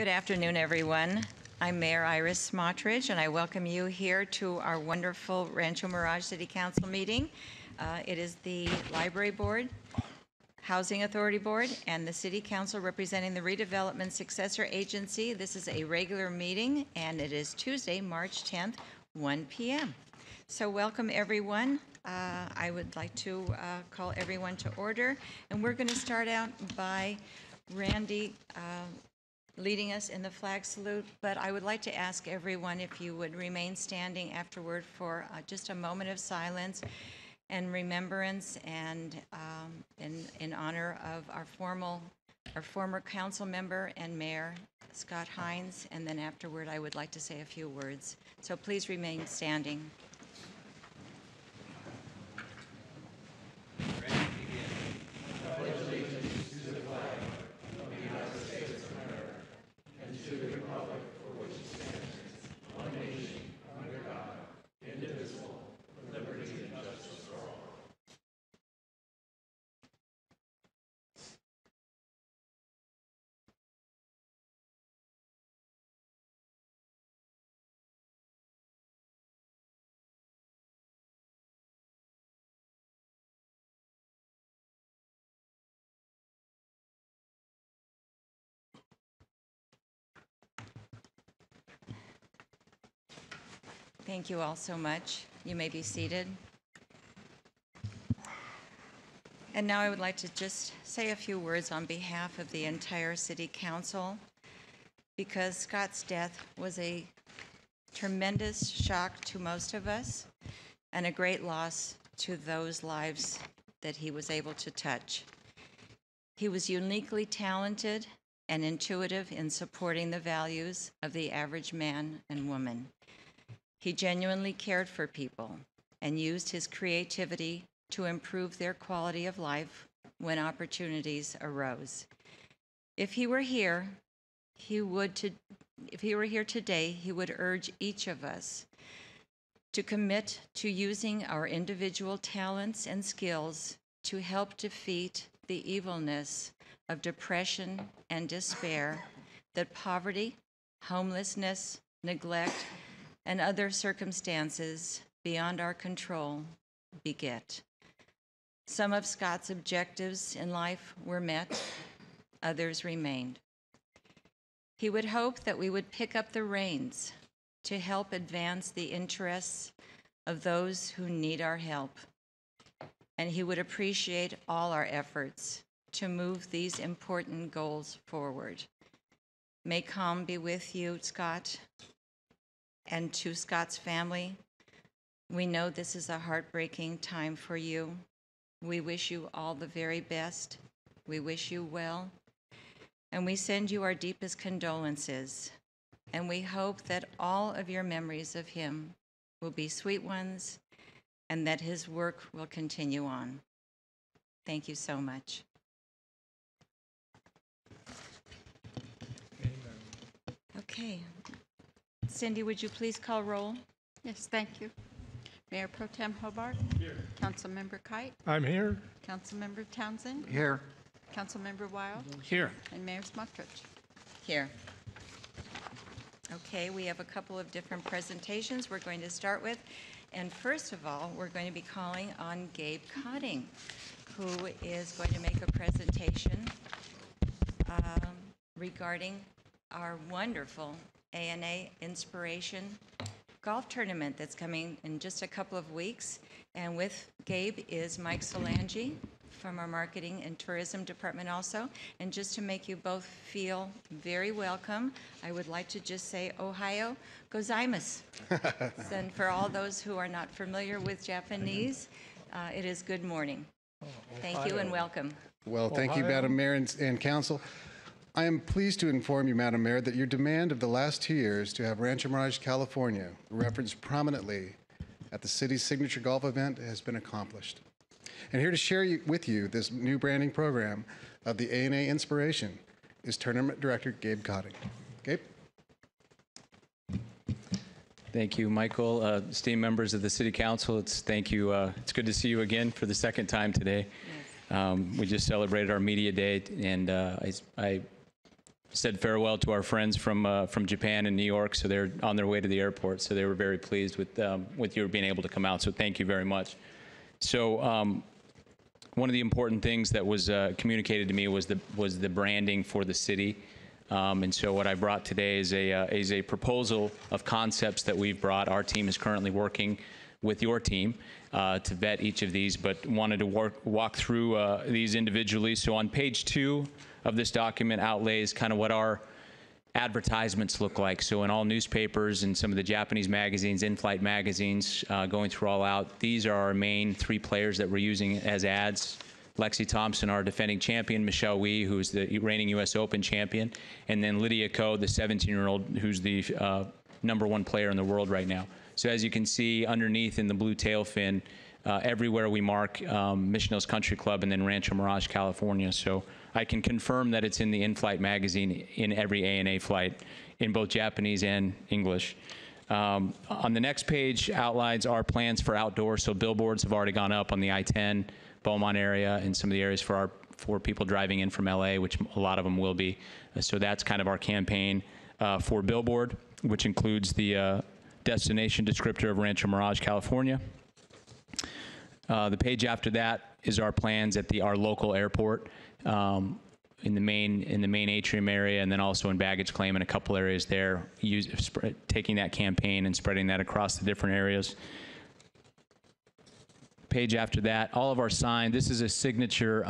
Good afternoon, everyone. I'm Mayor Iris Smotrich, and I welcome you here to our wonderful Rancho Mirage City Council meeting. It is the Library Board, Housing Authority Board, and the City Council representing the Redevelopment Successor Agency. This is a regular meeting, and it is Tuesday, March 10th, 1 p.m. So welcome, everyone. I would like to call everyone to order, and we're going to start out by Randy leading us in the flag salute, but I would like to ask everyone if you would remain standing afterward for just a moment of silence and remembrance and in honor of our former council member and mayor, Scott Hines, and then afterward I would like to say a few words. So please remain standing. Thank you all so much. You may be seated. And now I would like to just say a few words on behalf of the entire City Council, because Scott's death was a tremendous shock to most of us and a great loss to those lives that he was able to touch. He was uniquely talented and intuitive in supporting the values of the average man and woman. He genuinely cared for people and used his creativity to improve their quality of life when opportunities arose. If he were here today, he would urge each of us to commit to using our individual talents and skills to help defeat the evilness of depression and despair that poverty, homelessness, neglect, and other circumstances beyond our control beget. Some of Scott's objectives in life were met, others remained. He would hope that we would pick up the reins to help advance the interests of those who need our help, and he would appreciate all our efforts to move these important goals forward. May calm be with you, Scott. And to Scott's family, we know this is a heartbreaking time for you. We wish you all the very best. We wish you well. And we send you our deepest condolences. And we hope that all of your memories of him will be sweet ones and that his work will continue on. Thank you so much. Okay. Cindy, would you please call roll? Yes, thank you. Mayor Pro Tem Hobart. Here. Councilmember Kite. I'm here. Councilmember Townsend. Here. Councilmember Weil. Here. And Mayor Smotrich. Here. Okay, we have a couple of different presentations we're going to start with. And first of all, we're going to be calling on Gabe Cotting, who is going to make a presentation regarding our wonderful ANA Inspiration golf tournament that's coming in just a couple of weeks. And with Gabe is Mike Solangi from our Marketing and Tourism Department also. And just to make you both feel very welcome, I would like to just say Ohio gozaimasu. And for all those who are not familiar with Japanese, it is good morning. Thank you and welcome. Well, thank you, Madam Mayor and Council. I am pleased to inform you, Madam Mayor, that your demand of the last 2 years to have Rancho Mirage, California referenced prominently at the city's signature golf event has been accomplished. And here to share with you this new branding program of the ANA Inspiration is Tournament Director Gabe Cotting. Gabe? Thank you, Michael. Esteemed members of the City Council, it's good to see you again for the second time today. Yes. We just celebrated our media day, and I said farewell to our friends from Japan and New York, so they're on their way to the airport. So they were very pleased with you being able to come out. So thank you very much. So one of the important things that was communicated to me was the branding for the city. And so what I brought today is a proposal of concepts that we've brought. Our team is currently working with your team to vet each of these, but wanted to walk through these individually. So on page 2 of this document outlays kind of what our advertisements look like. So in all newspapers and some of the Japanese magazines, in-flight magazines, going through all out, these are our main 3 players that we're using as ads. Lexi Thompson, our defending champion, Michelle Wee, who's the reigning U.S. Open champion, and then Lydia Ko, the 17-year-old, who's the #1 player in the world right now. So as you can see underneath in the blue tail fin, everywhere we mark Mission Hills Country Club and then Rancho Mirage, California. So I can confirm that it's in the in-flight magazine in every ANA flight in both Japanese and English. On the next page outlines our plans for outdoors. So billboards have already gone up on the I-10, Beaumont area, and some of the areas for people driving in from LA, which a lot of them will be. So that's kind of our campaign for billboard, which includes the destination descriptor of Rancho Mirage, California. The page after that is our plans at our local airport in the main atrium area, and then also in baggage claim in a couple areas there, taking that campaign and spreading that across the different areas. Page after that, all of our sign. This is a signature,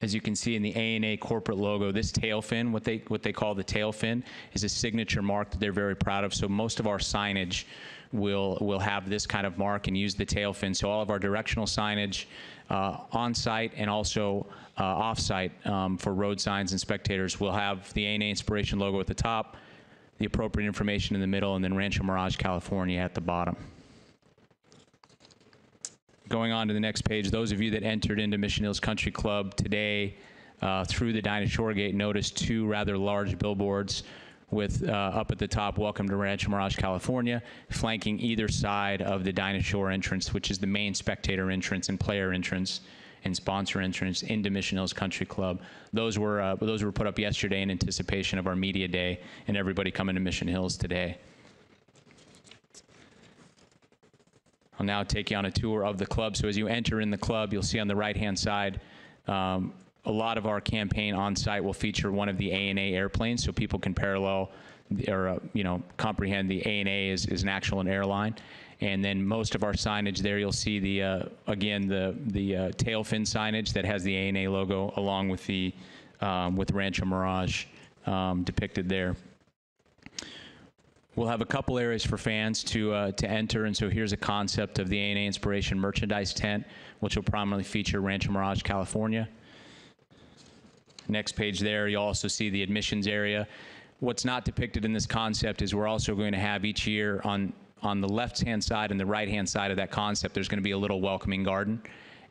as you can see in the ANA corporate logo. This tail fin, what they call the tail fin, is a signature mark that they're very proud of. So most of our signage will have this kind of mark and use the tail fin. So all of our directional signage on site and also off site for road signs and spectators will have the ANA Inspiration logo at the top, the appropriate information in the middle, and then Rancho Mirage, California at the bottom. Going on to the next page, those of you that entered into Mission Hills Country Club today through the Dinah Shore Gate noticed 2 rather large billboards with up at the top, "Welcome to Rancho Mirage, California," flanking either side of the Dinah Shore entrance, which is the main spectator entrance and player entrance and sponsor entrance into Mission Hills Country Club. Those were put up yesterday in anticipation of our media day and everybody coming to Mission Hills today. I'll now take you on a tour of the club. So as you enter in the club, you'll see on the right-hand side, a lot of our campaign on site will feature one of the ANA airplanes, so people can parallel or comprehend the ANA is an actual airline. And then most of our signage there, you'll see the again the tail fin signage that has the ANA logo along with the Rancho Mirage depicted there. We'll have a couple areas for fans to enter, and so here's a concept of the ANA Inspiration merchandise tent, which will prominently feature Rancho Mirage, California. Next page there, you'll also see the admissions area. What's not depicted in this concept is we're also going to have each year on the left-hand side and the right-hand side of that concept, there's going to be a little welcoming garden.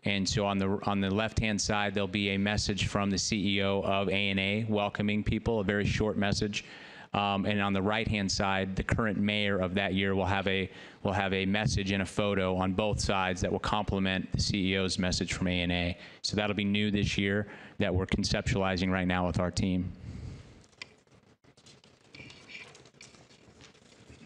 And so on the left-hand side, there'll be a message from the CEO of ANA welcoming people, a very short message. And on the right-hand side, the current mayor of that year will have a message and a photo on both sides that will complement the CEO's message from ANA. So that'll be new this year that we're conceptualizing right now with our team.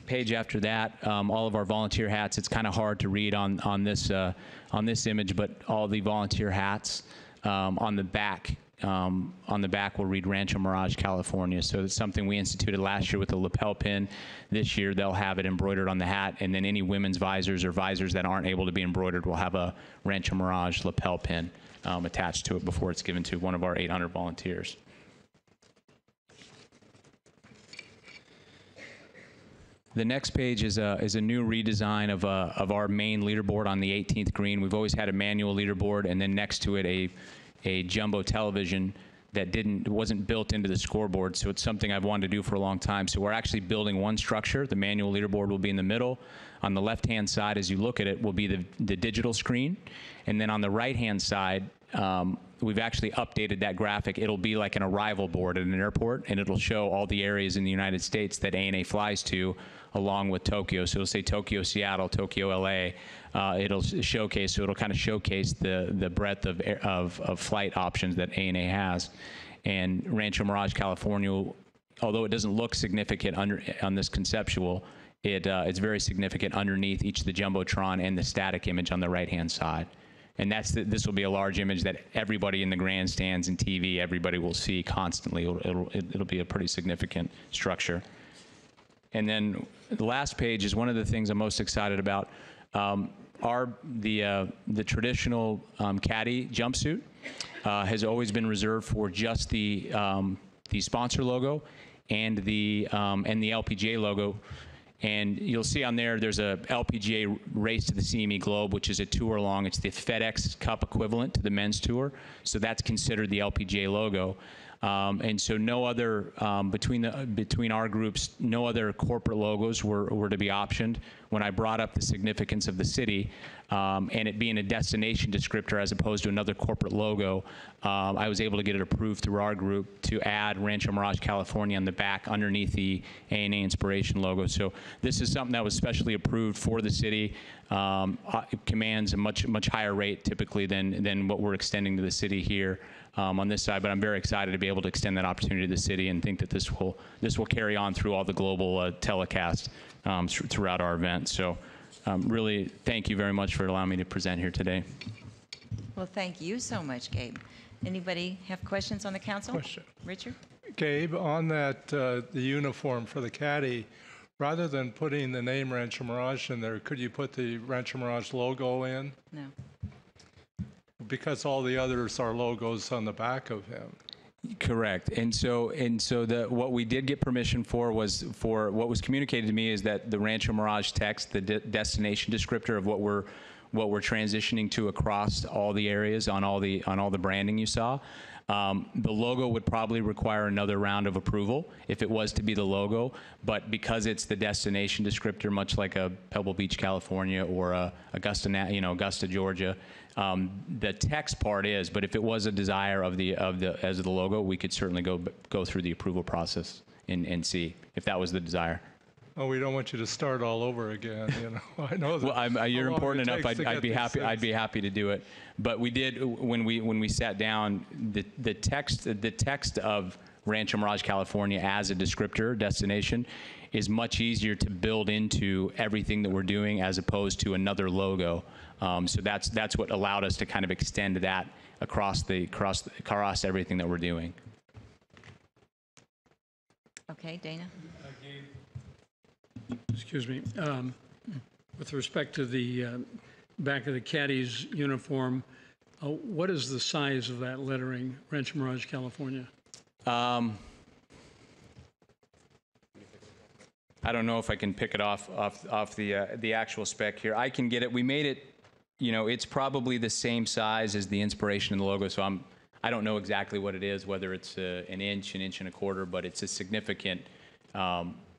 Page after that, all of our volunteer hats. It's kind of hard to read on this image, but all the volunteer hats on the back. On the back will read Rancho Mirage, California. So it's something we instituted last year with a lapel pin. This year they'll have it embroidered on the hat, and then any women's visors or visors that aren't able to be embroidered will have a Rancho Mirage lapel pin attached to it before it's given to one of our 800 volunteers. The next page is a new redesign of our main leaderboard on the 18th green. We've always had a manual leaderboard, and then next to it a jumbo television that wasn't built into the scoreboard, so it's something I've wanted to do for a long time. So we're actually building one structure. The manual leaderboard will be in the middle. On the left-hand side, as you look at it, will be the digital screen. And then on the right-hand side, we've actually updated that graphic. It'll be like an arrival board at an airport, and it'll show all the areas in the United States that ANA flies to, along with Tokyo. So it'll say Tokyo, Seattle, Tokyo, LA. It'll showcase, so it'll kind of showcase the breadth of flight options that ANA has. And Rancho Mirage, California, although it doesn't look significant on this conceptual, it's very significant underneath each of the Jumbotron and the static image on the right-hand side. And this will be a large image that everybody in the grandstands and TV, everybody will see constantly. It'll be a pretty significant structure. And then the last page is one of the things I'm most excited about. The traditional caddy jumpsuit has always been reserved for just the sponsor logo and the LPGA logo. And you'll see on there's a LPGA Race to the CME Globe, which is a tour long. It's the FedEx Cup equivalent to the men's tour. So that's considered the LPGA logo. And so no other, between our groups, no other corporate logos were to be optioned. When I brought up the significance of the city and it being a destination descriptor as opposed to another corporate logo, I was able to get it approved through our group to add Rancho Mirage, California on the back underneath the A&A Inspiration logo. So this is something that was specially approved for the city. It commands a much higher rate typically than what we're extending to the city here. On this side, but I'm very excited to be able to extend that opportunity to the city and think that this will carry on through all the global telecasts throughout our event. So really, thank you very much for allowing me to present here today. Well, thank you so much, Gabe. Anybody have questions on the council? Question. Richard? Gabe, on that, the uniform for the caddy, rather than putting the name Rancho Mirage in there, could you put the Rancho Mirage logo in? No. Because all the others are logos on the back of him. Correct. And so what we did get permission for was what was communicated to me is that the Rancho Mirage text, the destination descriptor of what we're transitioning to across all the areas on all the branding you saw. The logo would probably require another round of approval if it was to be the logo, but because it's the destination descriptor, much like a Pebble Beach, California, or Augusta, Georgia, the text part is. But if it was a desire as the logo, we could certainly go through the approval process and see if that was the desire. Oh, we don't want you to start all over again. I know that. Well, you're important enough. I'd be happy. I'd be happy to do it. But we did when we sat down. The text of Rancho Mirage, California, as a descriptor destination, is much easier to build into everything that we're doing as opposed to another logo. So that's what allowed us to kind of extend that across everything that we're doing. Okay, Dana? Excuse me. With respect to the back of the caddy's uniform, what is the size of that lettering, Rancho Mirage, California? I don't know if I can pick it off the actual spec here. I can get it. We made it, it's probably the same size as the inspiration in the logo, so I don't know exactly what it is, whether it's an inch and a quarter, but it's a significant,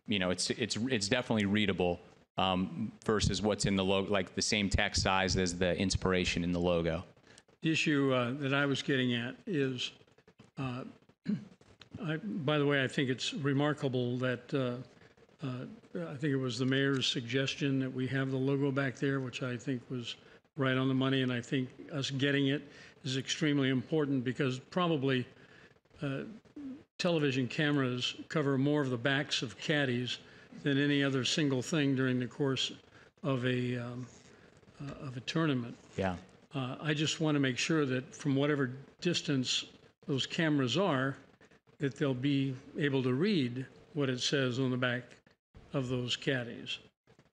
it's definitely readable versus what's in the logo, like the same text size as the inspiration in the logo. The issue that I was getting at is, by the way, I think it's remarkable that I think it was the mayor's suggestion that we have the logo back there, which I think was right on the money, and I think us getting it is extremely important because probably television cameras cover more of the backs of caddies than any other single thing during the course of a tournament. Yeah. I just want to make sure that from whatever distance those cameras are, that they'll be able to read what it says on the back of those caddies.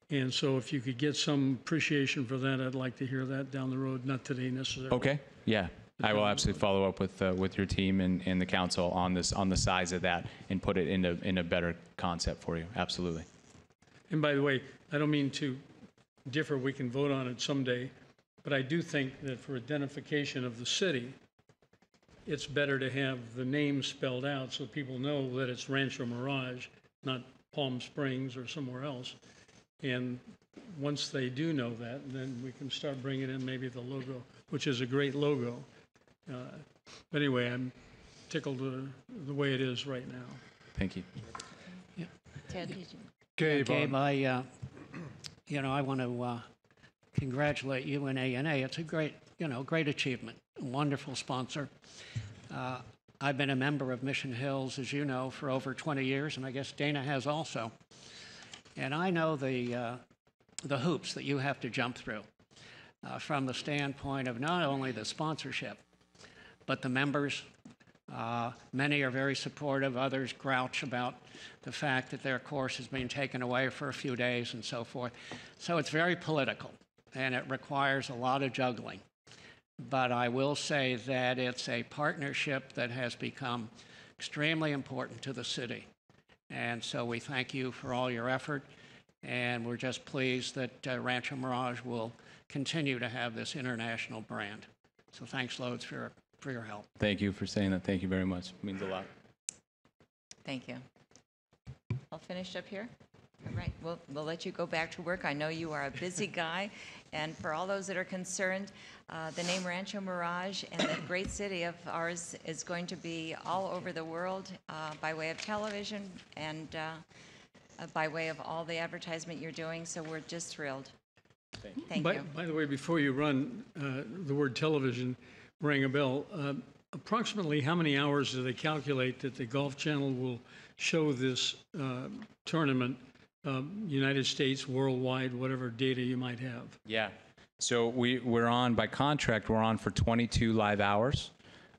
And so if you could get some appreciation for that, I'd like to hear that down the road, not today necessarily. Okay. Yeah. I will absolutely follow up with your team and the council on the size of that and put it in a better concept for you. Absolutely. And by the way, I don't mean to differ. We can vote on it someday, but I do think that for identification of the city, it's better to have the name spelled out so people know that it's Rancho Mirage, not Palm Springs or somewhere else. And once they do know that, then we can start bringing in maybe the logo, which is a great logo. But anyway, I'm tickled the way it is right now. Thank you. Yeah. Ted, did you? Gabe, Gabe, I want to congratulate you and A&A. It's a great achievement, a wonderful sponsor. I've been a member of Mission Hills, as you know, for over 20 years, and I guess Dana has also. And I know the hoops that you have to jump through from the standpoint of not only the sponsorship, but the members. Many are very supportive, others grouch about the fact that their course is being taken away for a few days and so forth. So it's very political, and it requires a lot of juggling. But I will say that it's a partnership that has become extremely important to the city. And so we thank you for all your effort, and we're just pleased that Rancho Mirage will continue to have this international brand. So thanks loads for your help. Thank you for saying that. Thank you very much. It means a lot. Thank you. I'll finish up here. All right, we'll let you go back to work. I know you are a busy guy, and for all those that are concerned, the name Rancho Mirage and the great city of ours is going to be all over the world by way of television and by way of all the advertisement you're doing, so we're just thrilled. Thank you. By the way, before you run, the word television rang a bell. Approximately how many hours do they calculate that the Golf Channel will show this tournament, United States, worldwide, whatever data you might have? Yeah. So we're on, by contract, we're on for 22 live hours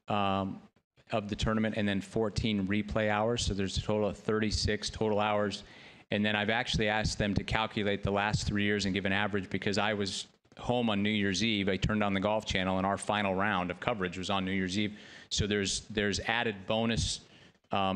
of the tournament and then 14 replay hours. So there's a total of 36 total hours. And then I've actually asked them to calculate the last 3 years and give an average because I was home on New Year's Eve. I turned on the Golf Channel and our final round of coverage was on New Year's Eve. So there's added bonus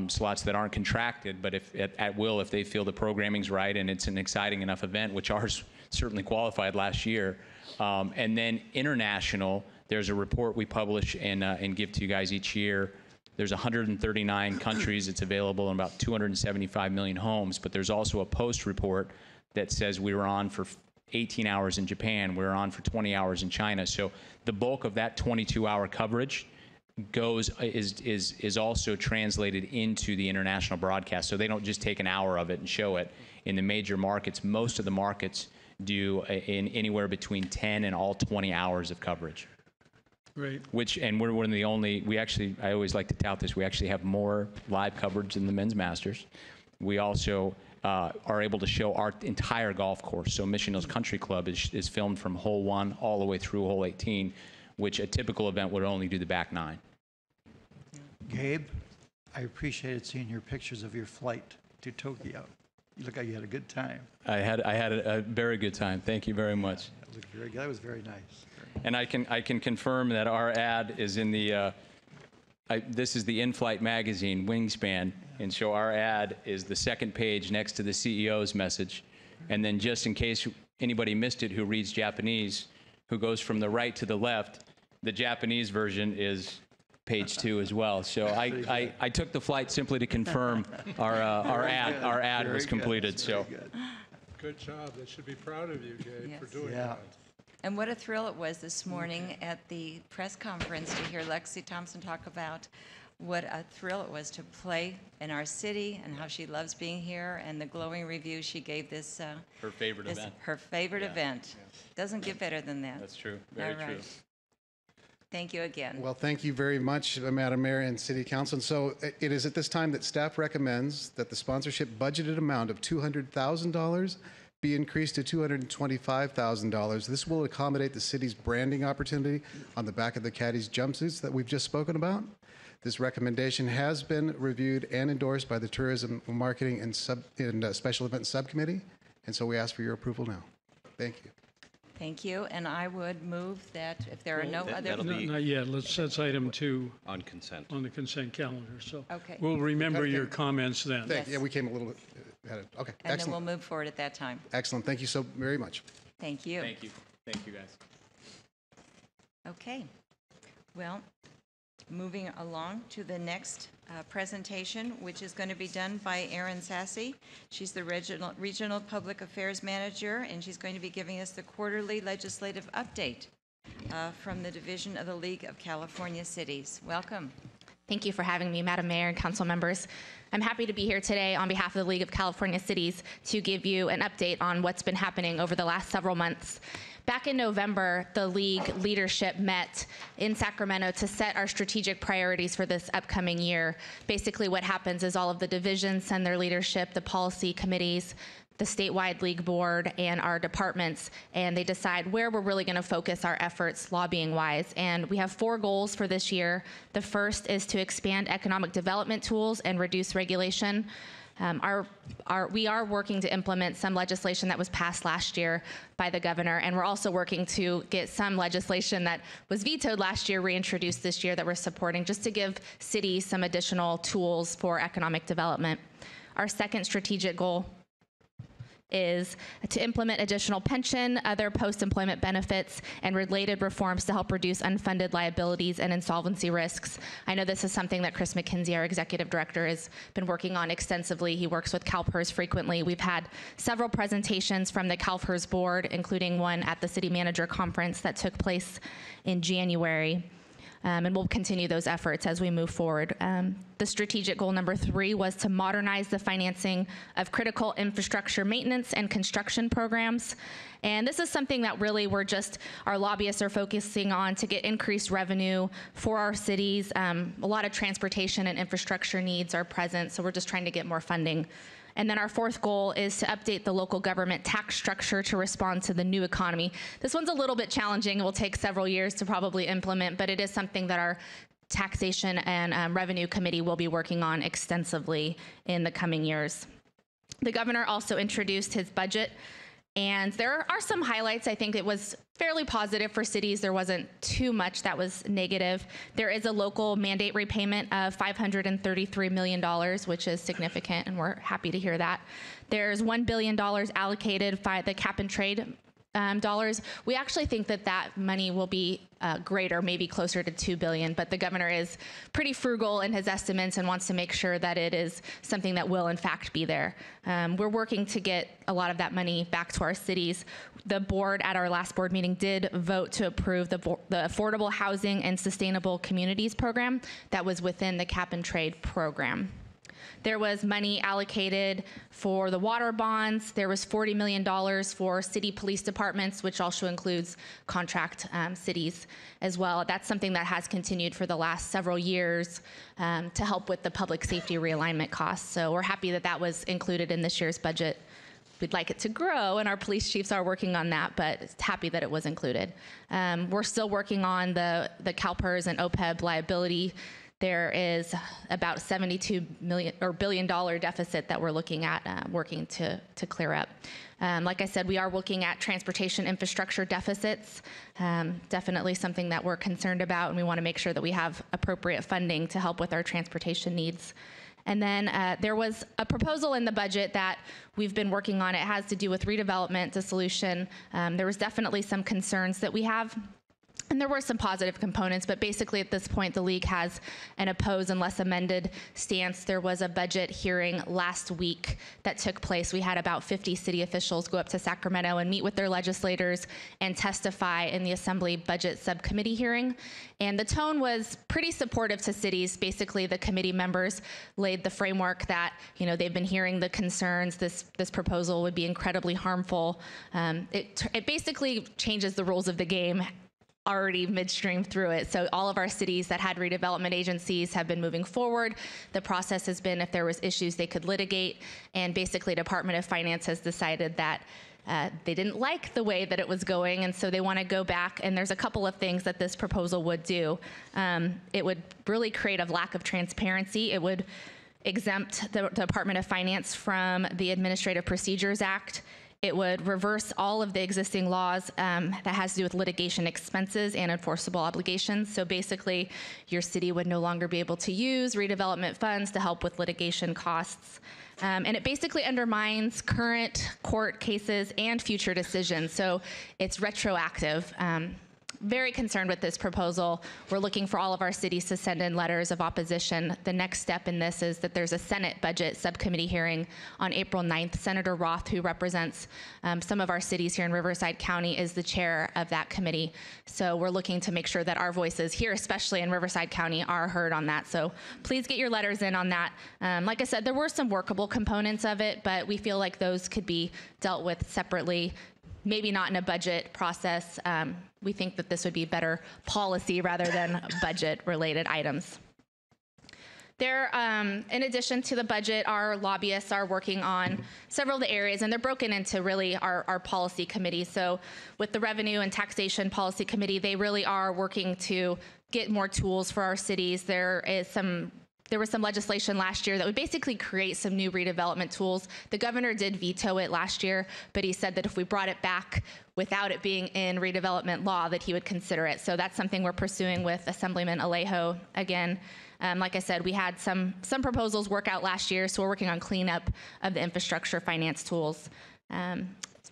slots that aren't contracted, but if at will, if they feel the programming's right and it's an exciting enough event, which ours certainly qualified last year. And then international, there's a report we publish and give to you guys each year. There's 139 countries. It's available in about 275 million homes, but there's also a post report that says we were on for 18 hours in Japan, we were on for 20 hours in China. So the bulk of that 22-hour coverage is also translated into the international broadcast. So they don't just take an hour of it and show it. In the major markets, most of the markets do in anywhere between 10 and all 20 hours of coverage. Right. And we're one of the only, I always like to tout this, we actually have more live coverage than the Men's Masters. We also are able to show our entire golf course. So Mission Hills Country Club is filmed from hole 1 all the way through hole 18, which a typical event would only do the back 9. Gabe, I appreciated seeing your pictures of your flight to Tokyo. You look like you had a good time. I had a very good time. Thank you very much. That looked very good. That was very nice. And I can confirm that our ad is in the this is the in-flight magazine, Wingspan, and so our ad is the second page next to the CEO's message. And then just in case anybody missed it who reads Japanese, who goes from the right to the left, the Japanese version is page 2 as well. So I took the flight simply to confirm our ad was completed. So Good job. They should be proud of you, Gabe, Yes. for doing Yeah. that. And what a thrill it was this morning at the press conference to hear Lexi Thompson talk about what a thrill it was to play in our city and how she loves being here and the glowing review she gave this. her favorite event. Her favorite Yeah. event. Doesn't get better than that. That's true. Very All right. true. Thank you again. Well, thank you very much, Madam Mayor and City Council. And so it is at this time that staff recommends that the sponsorship budgeted amount of $200,000 be increased to $225,000. This will accommodate the city's branding opportunity on the back of the caddies' jumpsuits that we've just spoken about. This recommendation has been reviewed and endorsed by the Tourism, Marketing, and Special Events Subcommittee, and so we ask for your approval now. Thank you. Thank you. And I would move that if there are no other. No, not yet. That's item 2 On consent. on the consent calendar. So Okay. we'll remember Okay. your comments then. Thank you. Yeah, we came a little ahead. Okay, And then excellent. we'll move forward at that time. Excellent. Thank you so very much. Thank you. Thank you. Thank you, guys. Okay. Well, moving along to the next presentation, which is going to be done by Erin Sassy. She's the Regional Public Affairs Manager, and she's going to be giving us the quarterly legislative update from the Division of the League of California Cities. Welcome. Thank you for having me, Madam Mayor and council members. I'm happy to be here today on behalf of the League of California Cities to give you an update on what's been happening over the last several months. Back in November, the league leadership met in Sacramento to set our strategic priorities for this upcoming year. Basically, what happens is all of the divisions send their leadership, the policy committees, the statewide league board, and our departments, and they decide where we're really going to focus our efforts lobbying-wise. And we have 4 goals for this year. The first is to expand economic development tools and reduce regulation. We are working to implement some legislation that was passed last year by the governor, and we're also working to get some legislation that was vetoed last year reintroduced this year that we're supporting, just to give cities some additional tools for economic development. Our second strategic goal is to implement additional pension, other post-employment benefits, and related reforms to help reduce unfunded liabilities and insolvency risks. I know this is something that Chris McKinsey, our executive director, has been working on extensively. He works with CalPERS frequently. We've had several presentations from the CalPERS board, including one at the city manager conference that took place in January. And we'll continue those efforts as we move forward. The strategic goal number 3 was to modernize the financing of critical infrastructure maintenance and construction programs. And this is something that really our lobbyists are focusing on to get increased revenue for our cities. A lot of transportation and infrastructure needs are present, so we're just trying to get more funding. And then our 4th goal is to update the local government tax structure to respond to the new economy. This one's a little bit challenging. It will take several years to probably implement, but it is something that our Taxation and Revenue Committee will be working on extensively in the coming years. The governor also introduced his budget, and there are some highlights. I think it was fairly positive for cities. There wasn't too much that was negative. There is a local mandate repayment of $533 million, which is significant, and we're happy to hear that. There's $1 billion allocated by the cap and trade dollars. We actually think that that money will be greater, maybe closer to $2 billion, but the governor is pretty frugal in his estimates and wants to make sure that it is something that will in fact be there. We're working to get a lot of that money back to our cities. The board at our last board meeting did vote to approve the Affordable Housing and Sustainable Communities program that was within the cap and trade program. There was money allocated for the water bonds. There was $40 million for city police departments, which also includes contract cities as well. That's something that has continued for the last several years to help with the public safety realignment costs. So we're happy that that was included in this year's budget. We'd like it to grow, and our police chiefs are working on that, but happy that it was included. We're still working on the CalPERS and OPEB liability. There is about $72 billion deficit that we're looking at working to clear up. Like I said, we are looking at transportation infrastructure deficits. Definitely something that we're concerned about, and we want to make sure that we have appropriate funding to help with our transportation needs. And then there was a proposal in the budget that we've been working on. It has to do with redevelopment dissolution. There was definitely some concerns that we have. And there were some positive components, but basically at this point, the league has an oppose unless amended stance. There was a budget hearing last week that took place. We had about 50 city officials go up to Sacramento and meet with their legislators and testify in the Assembly Budget Subcommittee hearing. And the tone was pretty supportive to cities. Basically, the committee members laid the framework that, they've been hearing the concerns. This proposal would be incredibly harmful. It basically changes the rules of the game already midstream through it. So all of our cities that had redevelopment agencies have been moving forward. The process has been, if there was issues, they could litigate. And basically, Department of Finance has decided that they didn't like the way that it was going, and so they want to go back. And there's a couple of things that this proposal would do. It would really create a lack of transparency. It would exempt the Department of Finance from the Administrative Procedures Act. It would reverse all of the existing laws that has to do with litigation expenses and enforceable obligations. So basically, your city would no longer be able to use redevelopment funds to help with litigation costs. And it basically undermines current court cases and future decisions. So it's retroactive. Very concerned with this proposal. We're looking for all of our cities to send in letters of opposition. The next step in this is that there's a Senate Budget Subcommittee hearing on April 9th. Senator Roth, who represents some of our cities here in Riverside County, is the chair of that committee. So we're looking to make sure that our voices here, especially in Riverside County, are heard on that. So please get your letters in on that. Like I said, there were some workable components of it, but we feel like those could be dealt with separately. maybe not in a budget process. We think that this would be better policy rather than budget-related items. There, in addition to the budget, our lobbyists are working on several of the areas, and they're broken into really our policy committee. So with the Revenue and Taxation Policy Committee, they really are working to get more tools for our cities. There was some legislation last year that would basically create some new redevelopment tools. The governor did veto it last year, but he said that if we brought it back without it being in redevelopment law, that he would consider it. So that's something we're pursuing with Assemblyman Alejo again. Like I said, we had some proposals work out last year, so we're working on cleanup of the infrastructure finance tools.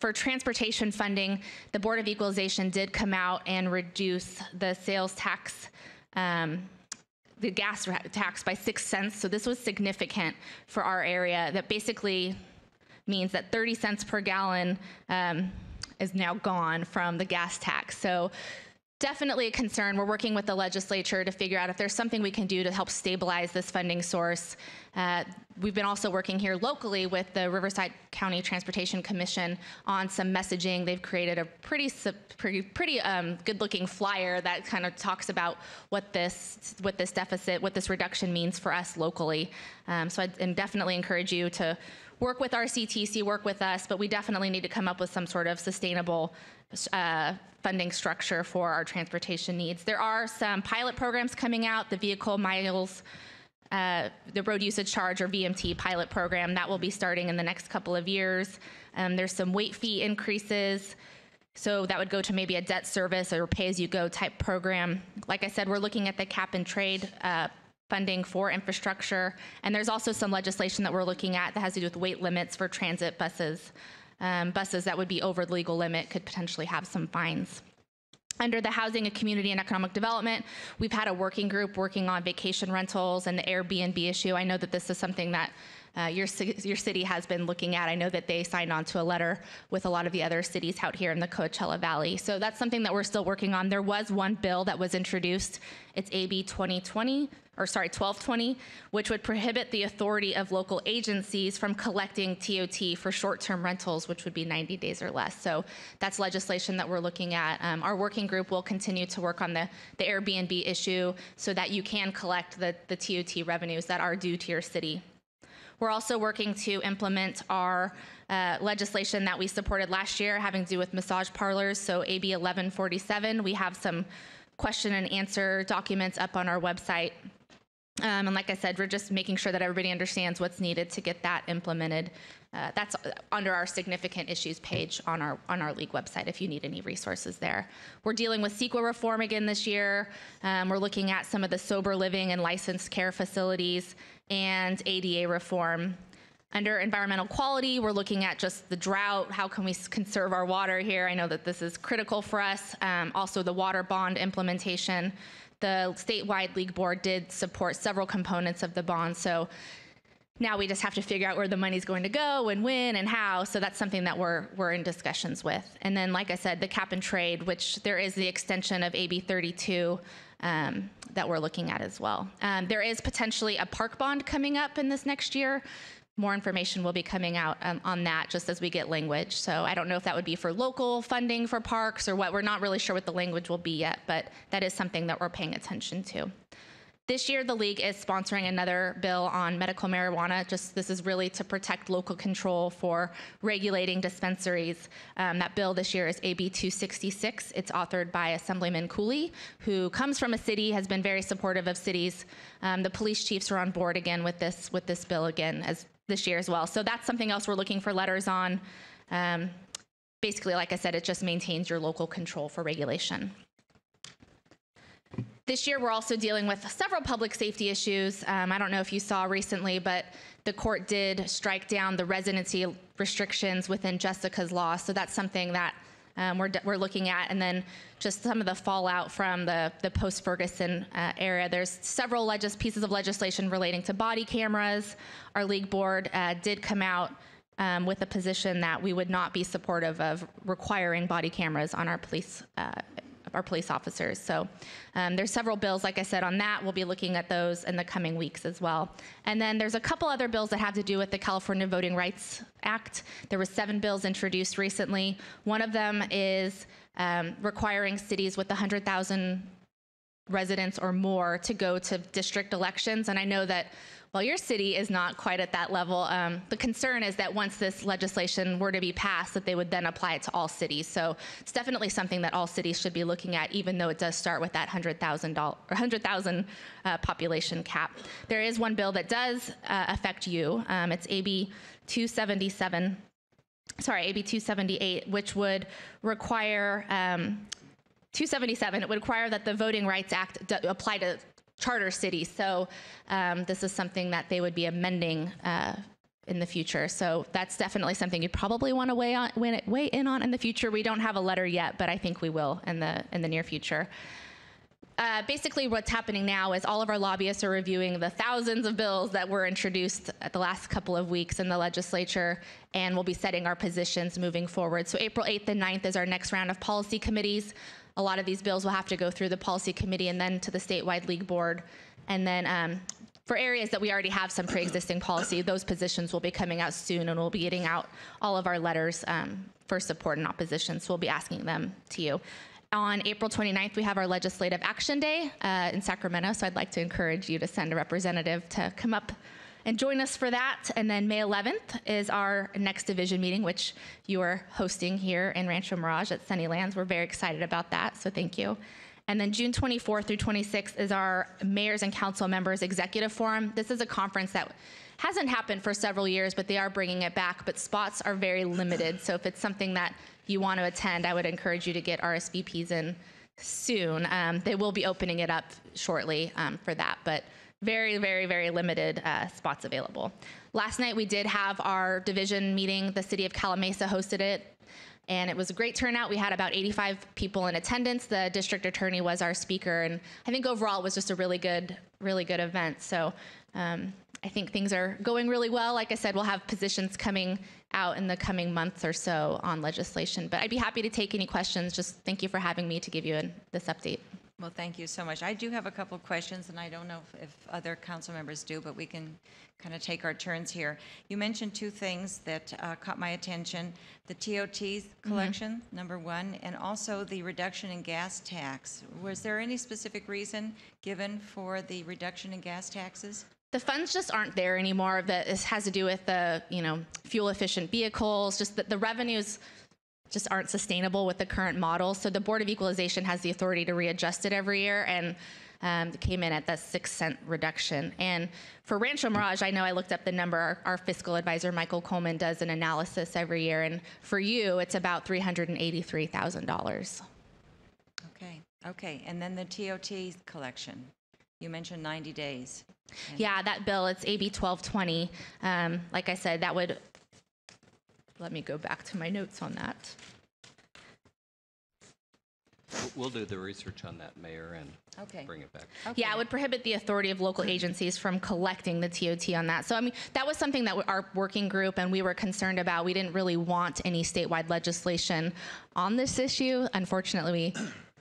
For transportation funding, the Board of Equalization did come out and reduce the sales tax, the gas tax by 6 cents. So this was significant for our area. That basically means that 30 cents per gallon is now gone from the gas tax. So definitely a concern. We're working with the legislature to figure out if there's something we can do to help stabilize this funding source. We've been also working here locally with the Riverside County Transportation Commission on some messaging. They've created a pretty good-looking flyer that kind of talks about what this deficit, what this reduction means for us locally. So I'd definitely encourage you to work with our CTC, work with us, but we definitely need to come up with some sort of sustainable funding structure for our transportation needs. There are some pilot programs coming out, the vehicle miles, the road usage charge or VMT pilot program that will be starting in the next couple of years. There's some weight fee increases. So that would go to maybe a debt service or pay-as-you-go type program. Like I said, we're looking at the cap and trade funding for infrastructure. And there's also some legislation that we're looking at that has to do with weight limits for transit buses. Buses that would be over the legal limit could potentially have some fines. Under the Housing and Community and Economic Development, we've had a working group working on vacation rentals and the Airbnb issue. I know that this is something that your city has been looking at. I know that they signed on to a letter with a lot of the other cities out here in the Coachella Valley. So that's something that we're still working on. There was one bill that was introduced. It's AB 1220, which would prohibit the authority of local agencies from collecting TOT for short-term rentals, which would be 90 days or less. So that's legislation that we're looking at. Our working group will continue to work on the Airbnb issue so that you can collect the TOT revenues that are due to your city. We're also working to implement our legislation that we supported last year having to do with massage parlors. So AB 1147, we have some question and answer documents up on our website. And like I said, we're just making sure that everybody understands what's needed to get that implemented. That's under our significant issues page on our league website if you need any resources there. We're dealing with CEQA reform again this year. We're looking at some of the sober living and licensed care facilities and ADA reform. Under environmental quality, we're looking at just the drought. How can we conserve our water here? I know that this is critical for us. Also the water bond implementation. The statewide league board did support several components of the bond. So now we just have to figure out where the money's going to go and when and how. So that's something that we're in discussions with. And then, like I said, the cap and trade, which there is the extension of AB 32 that we're looking at as well. There is potentially a park bond coming up in this next year. More information will be coming out on that just as we get language. So I don't know if that would be for local funding for parks or what. We're not really sure what the language will be yet, but that is something that we're paying attention to. This year, the league is sponsoring another bill on medical marijuana. This is really to protect local control for regulating dispensaries. That bill this year is AB 266. It's authored by Assemblyman Cooley, who comes from a city, has been very supportive of cities. The police chiefs are on board again with this bill again as this year as well. So that's something else we're looking for letters on. Basically, like I said, it just maintains your local control for regulation. This year, we're also dealing with several public safety issues. I don't know if you saw recently, but the court did strike down the residency restrictions within Jessica's law. So that's something that we're looking at. And then just some of the fallout from the post-Ferguson era. There's several pieces of legislation relating to body cameras. Our league board did come out with a position that we would not be supportive of requiring body cameras on our police our police officers. So there's several bills, like I said, on that. We'll be looking at those in the coming weeks as well. And then there's a couple other bills that have to do with the California Voting Rights Act. There were 7 bills introduced recently. One of them is requiring cities with 100,000 residents or more to go to district elections. And I know that while your city is not quite at that level, the concern is that once this legislation were to be passed, that they would then apply it to all cities. So it's definitely something that all cities should be looking at, even though it does start with that 100,000 population cap. There is one bill that does affect you. It's AB 278, which would require 277. It would require that the Voting Rights Act apply to charter cities. So this is something that they would be amending in the future. So that's definitely something you probably want to weigh in on in the future. We don't have a letter yet, but I think we will in the near future. Basically, what's happening now is all of our lobbyists are reviewing the thousands of bills that were introduced at the last couple of weeks in the legislature, and we'll be setting our positions moving forward. So April 8th and 9th is our next round of policy committees. A lot of these bills will have to go through the policy committee and then to the statewide league board. And then for areas that we already have some pre-existing policy, those positions will be coming out soon, and we'll be getting out all of our letters for support and opposition. So we'll be asking them to you. On April 29th, we have our Legislative Action Day in Sacramento, so I'd like to encourage you to send a representative to come up and join us for that. And then May 11th is our next division meeting, which you are hosting here in Rancho Mirage at Sunnylands. We're very excited about that, so thank you. And then June 24th through 26th is our Mayors and Council Members Executive Forum. This is a conference that hasn't happened for several years, but they are bringing it back, but spots are very limited. So if it's something that you want to attend, I would encourage you to get RSVPs in soon. They will be opening it up shortly for that, but very, very, very limited spots available. Last night we did have our division meeting. The city of Calamasa hosted it, and it was a great turnout. We had about 85 people in attendance. The district attorney was our speaker, and I think overall it was just a really good event. So I think things are going really well. Like I said, we'll have positions coming out in the coming months or so on legislation, but I'd be happy to take any questions. Just thank you for having me to give you this update. Well, thank you so much. I do have a couple of questions, and I don't know if other council members do, but we can kind of take our turns here. You mentioned 2 things that caught my attention: the TOT collection, number 1, and also the reduction in gas tax. Was there any specific reason given for the reduction in gas taxes? The funds just aren't there anymore. This has to do with the fuel efficient vehicles, just the revenues just aren't sustainable with the current model. So the Board of Equalization has the authority to readjust it every year, and it came in at that 6-cent reduction. And for Rancho Mirage, I know I looked up the number. Our fiscal advisor, Michael Coleman, does an analysis every year, and for you, it's about $383,000. Okay. And then the TOT collection. You mentioned 90 days. Yeah, that bill, it's AB 1220. Like I said, that would... Let me go back to my notes on that. We'll do the research on that, Mayor, and bring it back. Okay. Yeah, it would prohibit the authority of local agencies from collecting the TOT on that. So, I mean, that was something that our working group and we were concerned about. We didn't really want any statewide legislation on this issue. Unfortunately, we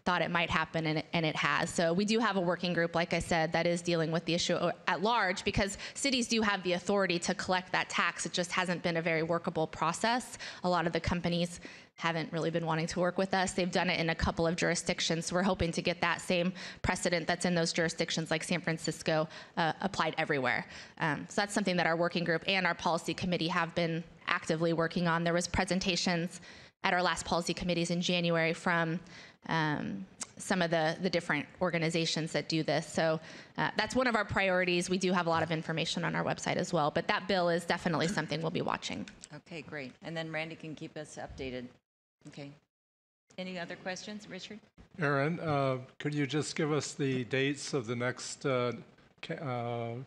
thought it might happen, and it has. So we do have a working group, like I said, that is dealing with the issue at large, because cities do have the authority to collect that tax. It just hasn't been a very workable process. A lot of the companies haven't really been wanting to work with us. They've done it in a couple of jurisdictions. So we're hoping to get that same precedent that's in those jurisdictions like San Francisco applied everywhere. So that's something that our working group and our policy committee have been actively working on. There was presentations at our last policy committees in January from some of the different organizations that do this. So that's one of our priorities. We do have a lot of information on our website as well, but that bill is definitely something we'll be watching. Okay, great. And then Randy can keep us updated. Okay. Any other questions, Richard? Aaron, could you just give us the dates of the next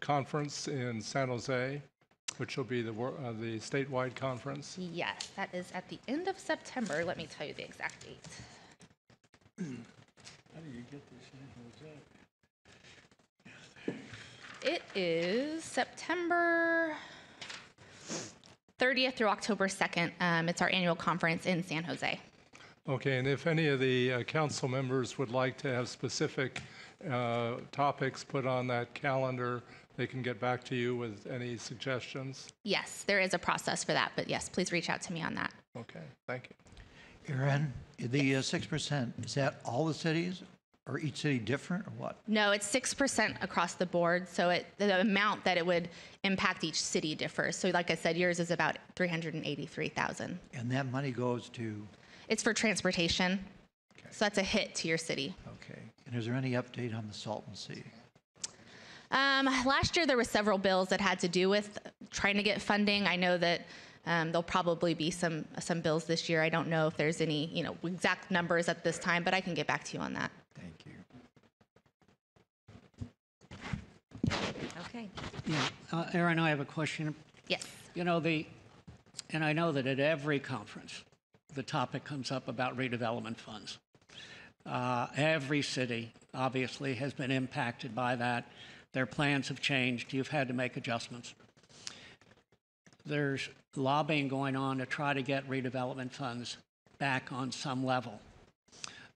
conference in San Jose, which will be the statewide conference? Yes, that is at the end of September. Let me tell you the exact date. How do you get this in? It is September 30th through October 2nd. It's our annual conference in San Jose. Okay, and if any of the council members would like to have specific topics put on that calendar, they can get back to you with any suggestions? Yes, there is a process for that, but yes, please reach out to me on that. Okay, thank you. Aaron, the 6%, is that all the cities, or each city different, or what? No, it's 6% across the board, so the amount that it would impact each city differs. So like I said, yours is about $383,000. And that money goes to, It's for transportation, so that's a hit to your city. okay. And is there any update on the Salton Sea? Last year, there were several bills that had to do with trying to get funding. I know that there'll probably be some bills this year. I don't know if there's any exact numbers at this time, but I can get back to you on that. Thank you. Okay. Yeah, Aaron, I have a question. Yes. And I know that at every conference, the topic comes up about redevelopment funds. Every city, obviously, has been impacted by that. Their plans have changed. You've had to make adjustments. There's lobbying going on to try to get redevelopment funds back on some level.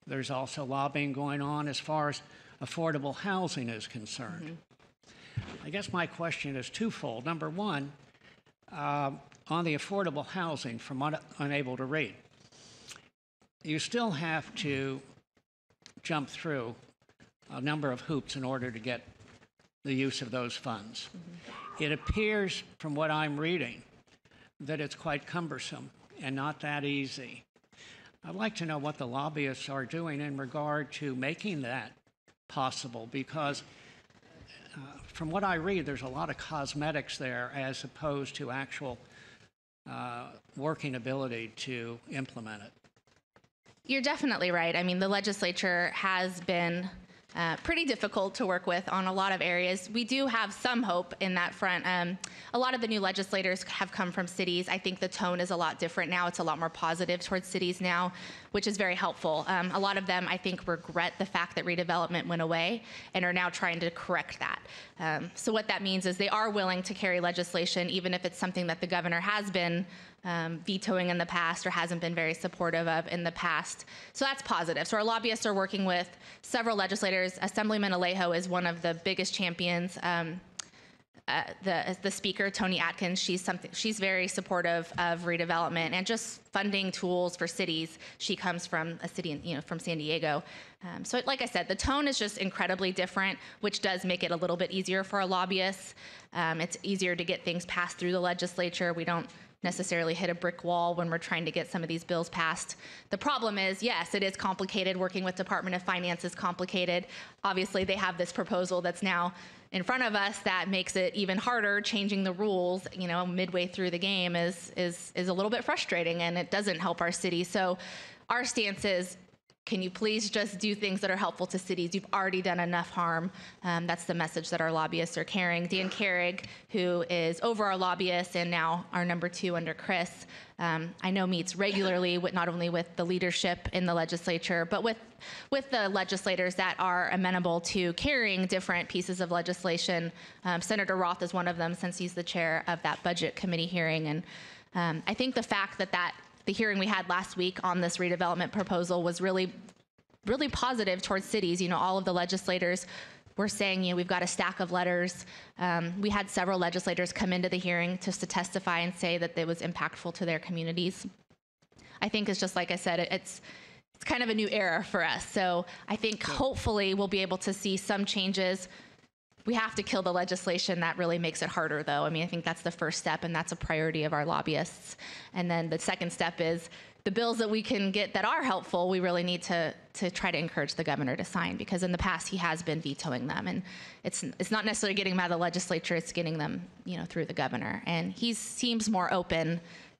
There's also lobbying going on as far as affordable housing is concerned. I guess my question is twofold. Number one, on the affordable housing, from what I'm able to read, you still have to jump through a number of hoops in order to get the use of those funds. It appears, from what I'm reading, that it's quite cumbersome and not that easy. I'd like to know what the lobbyists are doing in regard to making that possible, because from what I read, there's a lot of cosmetics there as opposed to actual working ability to implement it. You're definitely right. I mean, the legislature has been pretty difficult to work with on a lot of areas. We do have some hope in that front. A lot of the new legislators have come from cities. I think the tone is a lot different now. It's a lot more positive towards cities now, which is very helpful. A lot of them, I think, regret the fact that redevelopment went away and are now trying to correct that. So what that means is they are willing to carry legislation, even if it's something that the governor has been vetoing in the past or hasn't been very supportive of in the past. So that's positive. So our lobbyists are working with several legislators. Assemblyman Alejo is one of the biggest champions. The speaker, Tony Atkins, she's very supportive of redevelopment and just funding tools for cities. She comes from a city, from San Diego. So like I said, the tone is just incredibly different, which does make it a little bit easier for our lobbyists. It's easier to get things passed through the legislature. We don't necessarily hit a brick wall when we're trying to get some of these bills passed. The problem is, yes, it is complicated. Working with Department of Finance is complicated. Obviously, they have this proposal that's now in front of us that makes it even harder. Changing the rules, midway through the game is a little bit frustrating, and it doesn't help our city. So our stance is, can you please just do things that are helpful to cities? You've already done enough harm. That's the message that our lobbyists are carrying. Dan Carrig, who is over our lobbyists and now our number 2 under Chris, I know meets regularly not only with the leadership in the legislature, but with the legislators that are amenable to carrying different pieces of legislation. Senator Roth is one of them, since he's the chair of that budget committee hearing. And I think the fact that the hearing we had last week on this redevelopment proposal was really, really positive towards cities. All of the legislators were saying, we've got a stack of letters. We had several legislators come into the hearing just to testify and say that it was impactful to their communities. I think it's just like I said, it's kind of a new era for us. So I think hopefully we'll be able to see some changes. We have to kill the legislation that really makes it harder, though. I think that's the first step, and that's a priority of our lobbyists. And then the second step is the bills that we can get that are helpful, we really need to try to encourage the governor to sign, because in the past he has been vetoing them. And it's not necessarily getting them out of the legislature, it's getting them through the governor. And he seems more open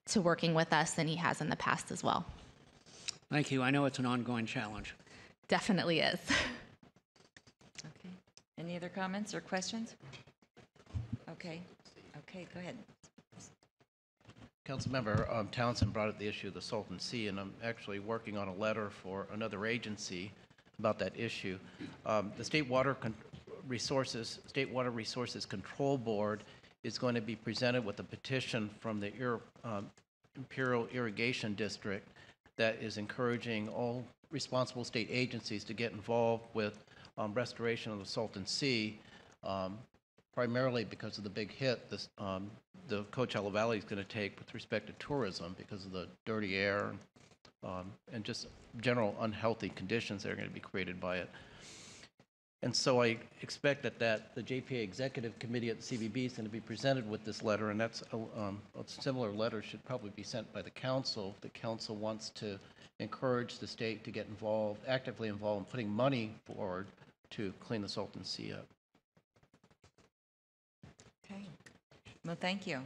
to working with us than he has in the past as well. Thank you. I know it's an ongoing challenge. Definitely is. Any other comments or questions? Okay, go ahead. Councilmember Townsend brought up the issue of the Salton Sea, and I'm actually working on a letter for another agency about that issue. The State Water Resources Control Board is going to be presented with a petition from the Imperial Irrigation District that is encouraging all responsible state agencies to get involved with restoration of the Salton Sea, primarily because of the big hit the Coachella Valley is going to take with respect to tourism because of the dirty air and just general unhealthy conditions that are going to be created by it. And so I expect that the JPA Executive Committee at the CVB is going to be presented with this letter, and that's a similar letter should probably be sent by the council. The council wants to encourage the state to get involved, actively involved in putting money forward to clean the Salton Sea up. Okay. Well, thank you.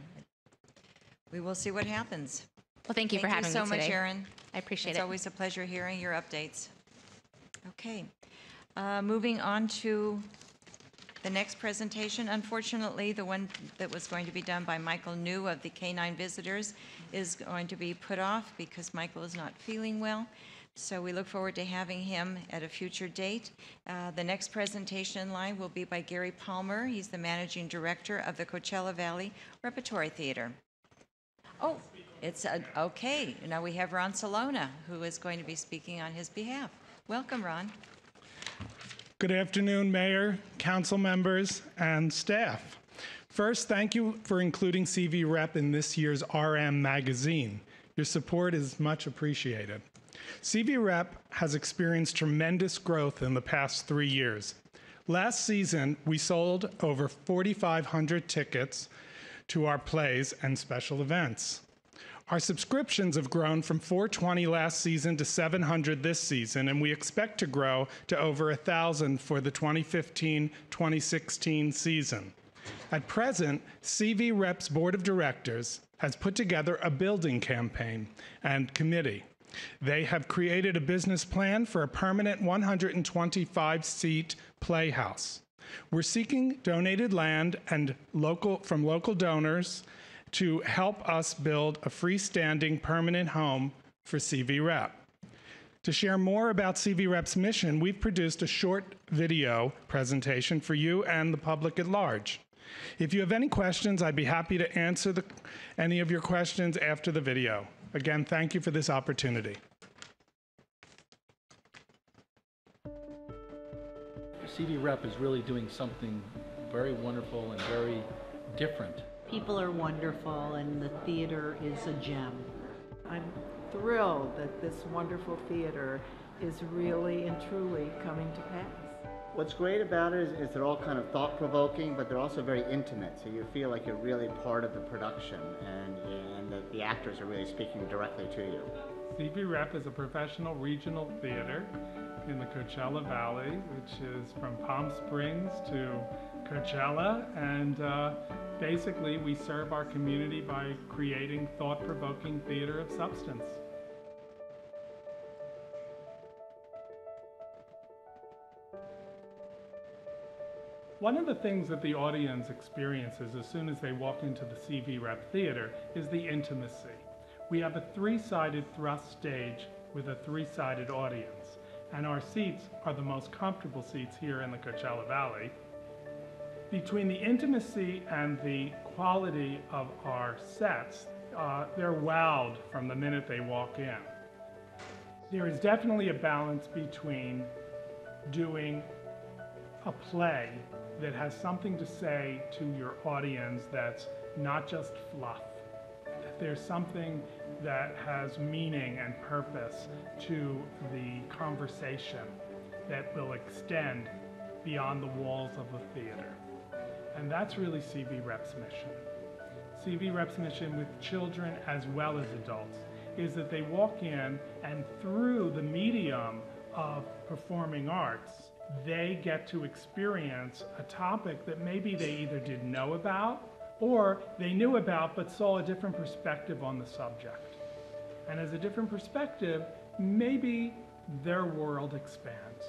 We will see what happens. Well, thank you for having me today. Thank you so much, Erin. I appreciate it. It's always a pleasure hearing your updates. Okay. Moving on to the next presentation. Unfortunately, the one that was going to be done by Michael New of the K-9 Visitors is going to be put off because Michael is not feeling well. So we look forward to having him at a future date. The next presentation in line will be by Gary Palmer. He's the Managing Director of the Coachella Valley Repertory Theater. Oh, it's okay. Now we have Ron Salona, who is going to be speaking on his behalf. Welcome, Ron. Good afternoon, Mayor, council members, and staff. First, thank you for including CV Rep in this year's RM magazine. Your support is much appreciated. CV Rep has experienced tremendous growth in the past 3 years. Last season, we sold over 4,500 tickets to our plays and special events. Our subscriptions have grown from 420 last season to 700 this season, and we expect to grow to over 1,000 for the 2015-2016 season. At present, CV Rep's Board of Directors has put together a building campaign and committee. They have created a business plan for a permanent 125-seat playhouse. We're seeking donated land and from local donors to help us build a freestanding permanent home for CV Rep. To share more about CV Rep's mission, we've produced a short video presentation for you and the public at large. If you have any questions, I'd be happy to answer any of your questions after the video. Again, thank you for this opportunity. CV Rep is really doing something very wonderful and very different. People are wonderful and the theater is a gem. I'm thrilled that this wonderful theater is really and truly coming to pass. What's great about it is they're all kind of thought-provoking, but they're also very intimate, so you feel like you're really part of the production and that the actors are really speaking directly to you. CV Rep is a professional regional theater in the Coachella Valley, which is from Palm Springs to Coachella, and basically we serve our community by creating thought-provoking theater of substance. One of the things that the audience experiences as soon as they walk into the CV Rep Theater is the intimacy. We have a three-sided thrust stage with a three-sided audience, and our seats are the most comfortable seats here in the Coachella Valley. Between the intimacy and the quality of our sets, they're wowed from the minute they walk in. There is definitely a balance between doing a play that has something to say to your audience that's not just fluff. There's something that has meaning and purpose to the conversation that will extend beyond the walls of the theater. And that's really CV Rep's mission. CV Rep's mission with children as well as adults is that they walk in and through the medium of performing arts, they get to experience a topic that maybe they either didn't know about or they knew about but saw a different perspective on the subject. And as a different perspective, maybe their world expands.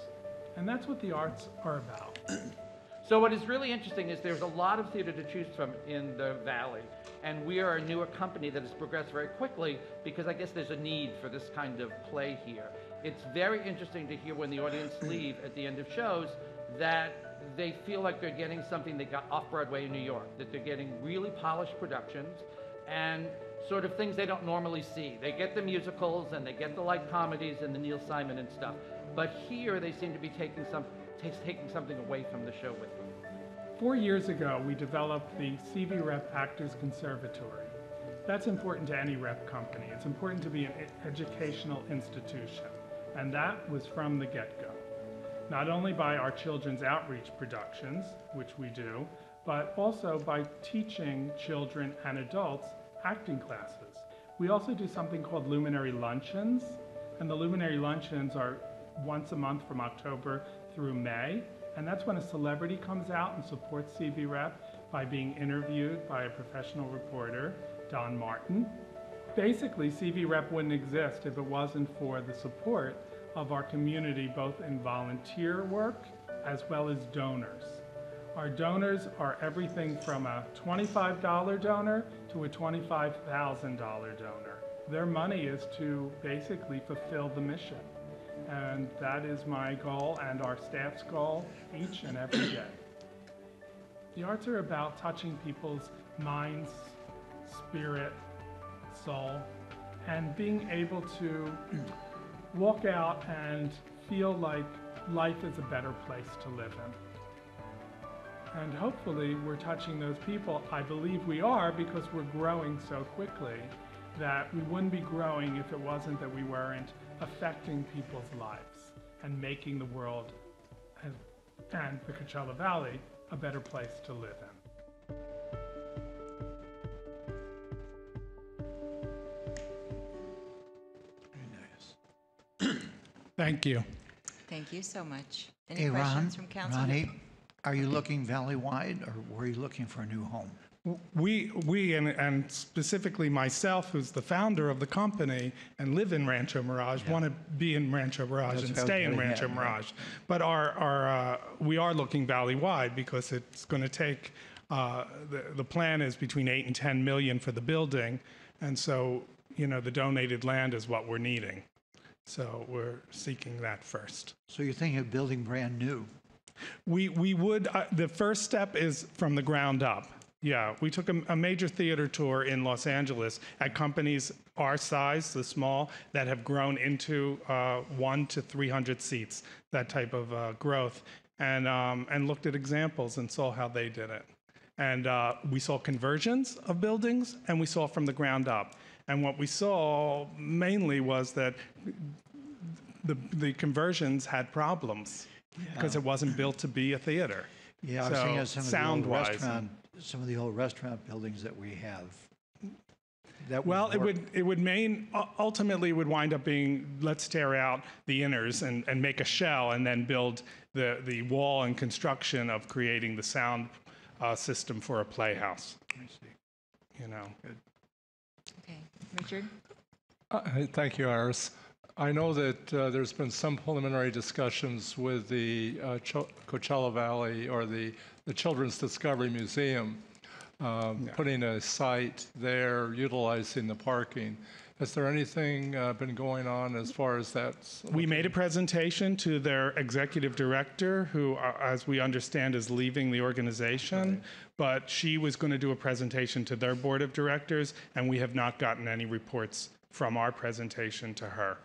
And that's what the arts are about. So what is really interesting is there's a lot of theater to choose from in the Valley. And we are a newer company that has progressed very quickly because I guess there's a need for this kind of play here. It's very interesting to hear when the audience leave at the end of shows that they feel like they're getting something they got off Broadway in New York, that they're getting really polished productions, and sort of things they don't normally see. They get the musicals and they get the light comedies and the Neil Simon and stuff. But here they seem to be taking something away from the show with them. 4 years ago, we developed the CV Rep Actors Conservatory. That's important to any rep company. It's important to be an educational institution. And that was from the get-go. Not only by our children's outreach productions, which we do, but also by teaching children and adults acting classes. We also do something called Luminary Luncheons, and the Luminary Luncheons are once a month from October through May, and that's when a celebrity comes out and supports CV Rep by being interviewed by a professional reporter, Don Martin. Basically, CV Rep wouldn't exist if it wasn't for the support of our community, both in volunteer work as well as donors. Our donors are everything from a $25 donor to a $25,000 donor. Their money is to basically fulfill the mission. And that is my goal and our staff's goal each and every day. The arts are about touching people's minds, spirit, soul, and being able to walk out and feel like life is a better place to live in. And hopefully we're touching those people. I believe we are, because we're growing so quickly that we wouldn't be growing if it wasn't that we weren't affecting people's lives and making the world and the Coachella Valley a better place to live in. Thank you. Thank you so much. Any Hey, questions from council? Ronnie, are you looking valley-wide, or were you looking for a new home? We and specifically myself, who's the founder of the company and live in Rancho Mirage, want to be in Rancho Mirage and stay in Rancho Mirage. But we are looking valley-wide because it's going to take, the plan is between 8 and 10 million for the building. And so, the donated land is what we're needing. So we're seeking that first. So you're thinking of building brand new? We would, the first step is from the ground up. Yeah, we took a major theater tour in Los Angeles at companies our size, the small, that have grown into 1 to 300 seats, that type of growth, and looked at examples and saw how they did it. And we saw conversions of buildings, and we saw from the ground up. And what we saw mainly was that the conversions had problems because it wasn't built to be a theater. Yeah, I was thinking of some of the old restaurant buildings that we have. Well, it would ultimately would wind up being, let's tear out the inners and make a shell and then build the wall and construction of creating the sound system for a playhouse. I see. Good. Okay, Richard? Thank you, Iris. I know that there's been some preliminary discussions with the Coachella Valley or the Children's Discovery Museum, putting a site there, utilizing the parking. Has there anything been going on as far as that? We made a presentation to their executive director, who, as we understand, is leaving the organization. Right. But she was going to do a presentation to their board of directors, and we have not gotten any reports from our presentation to her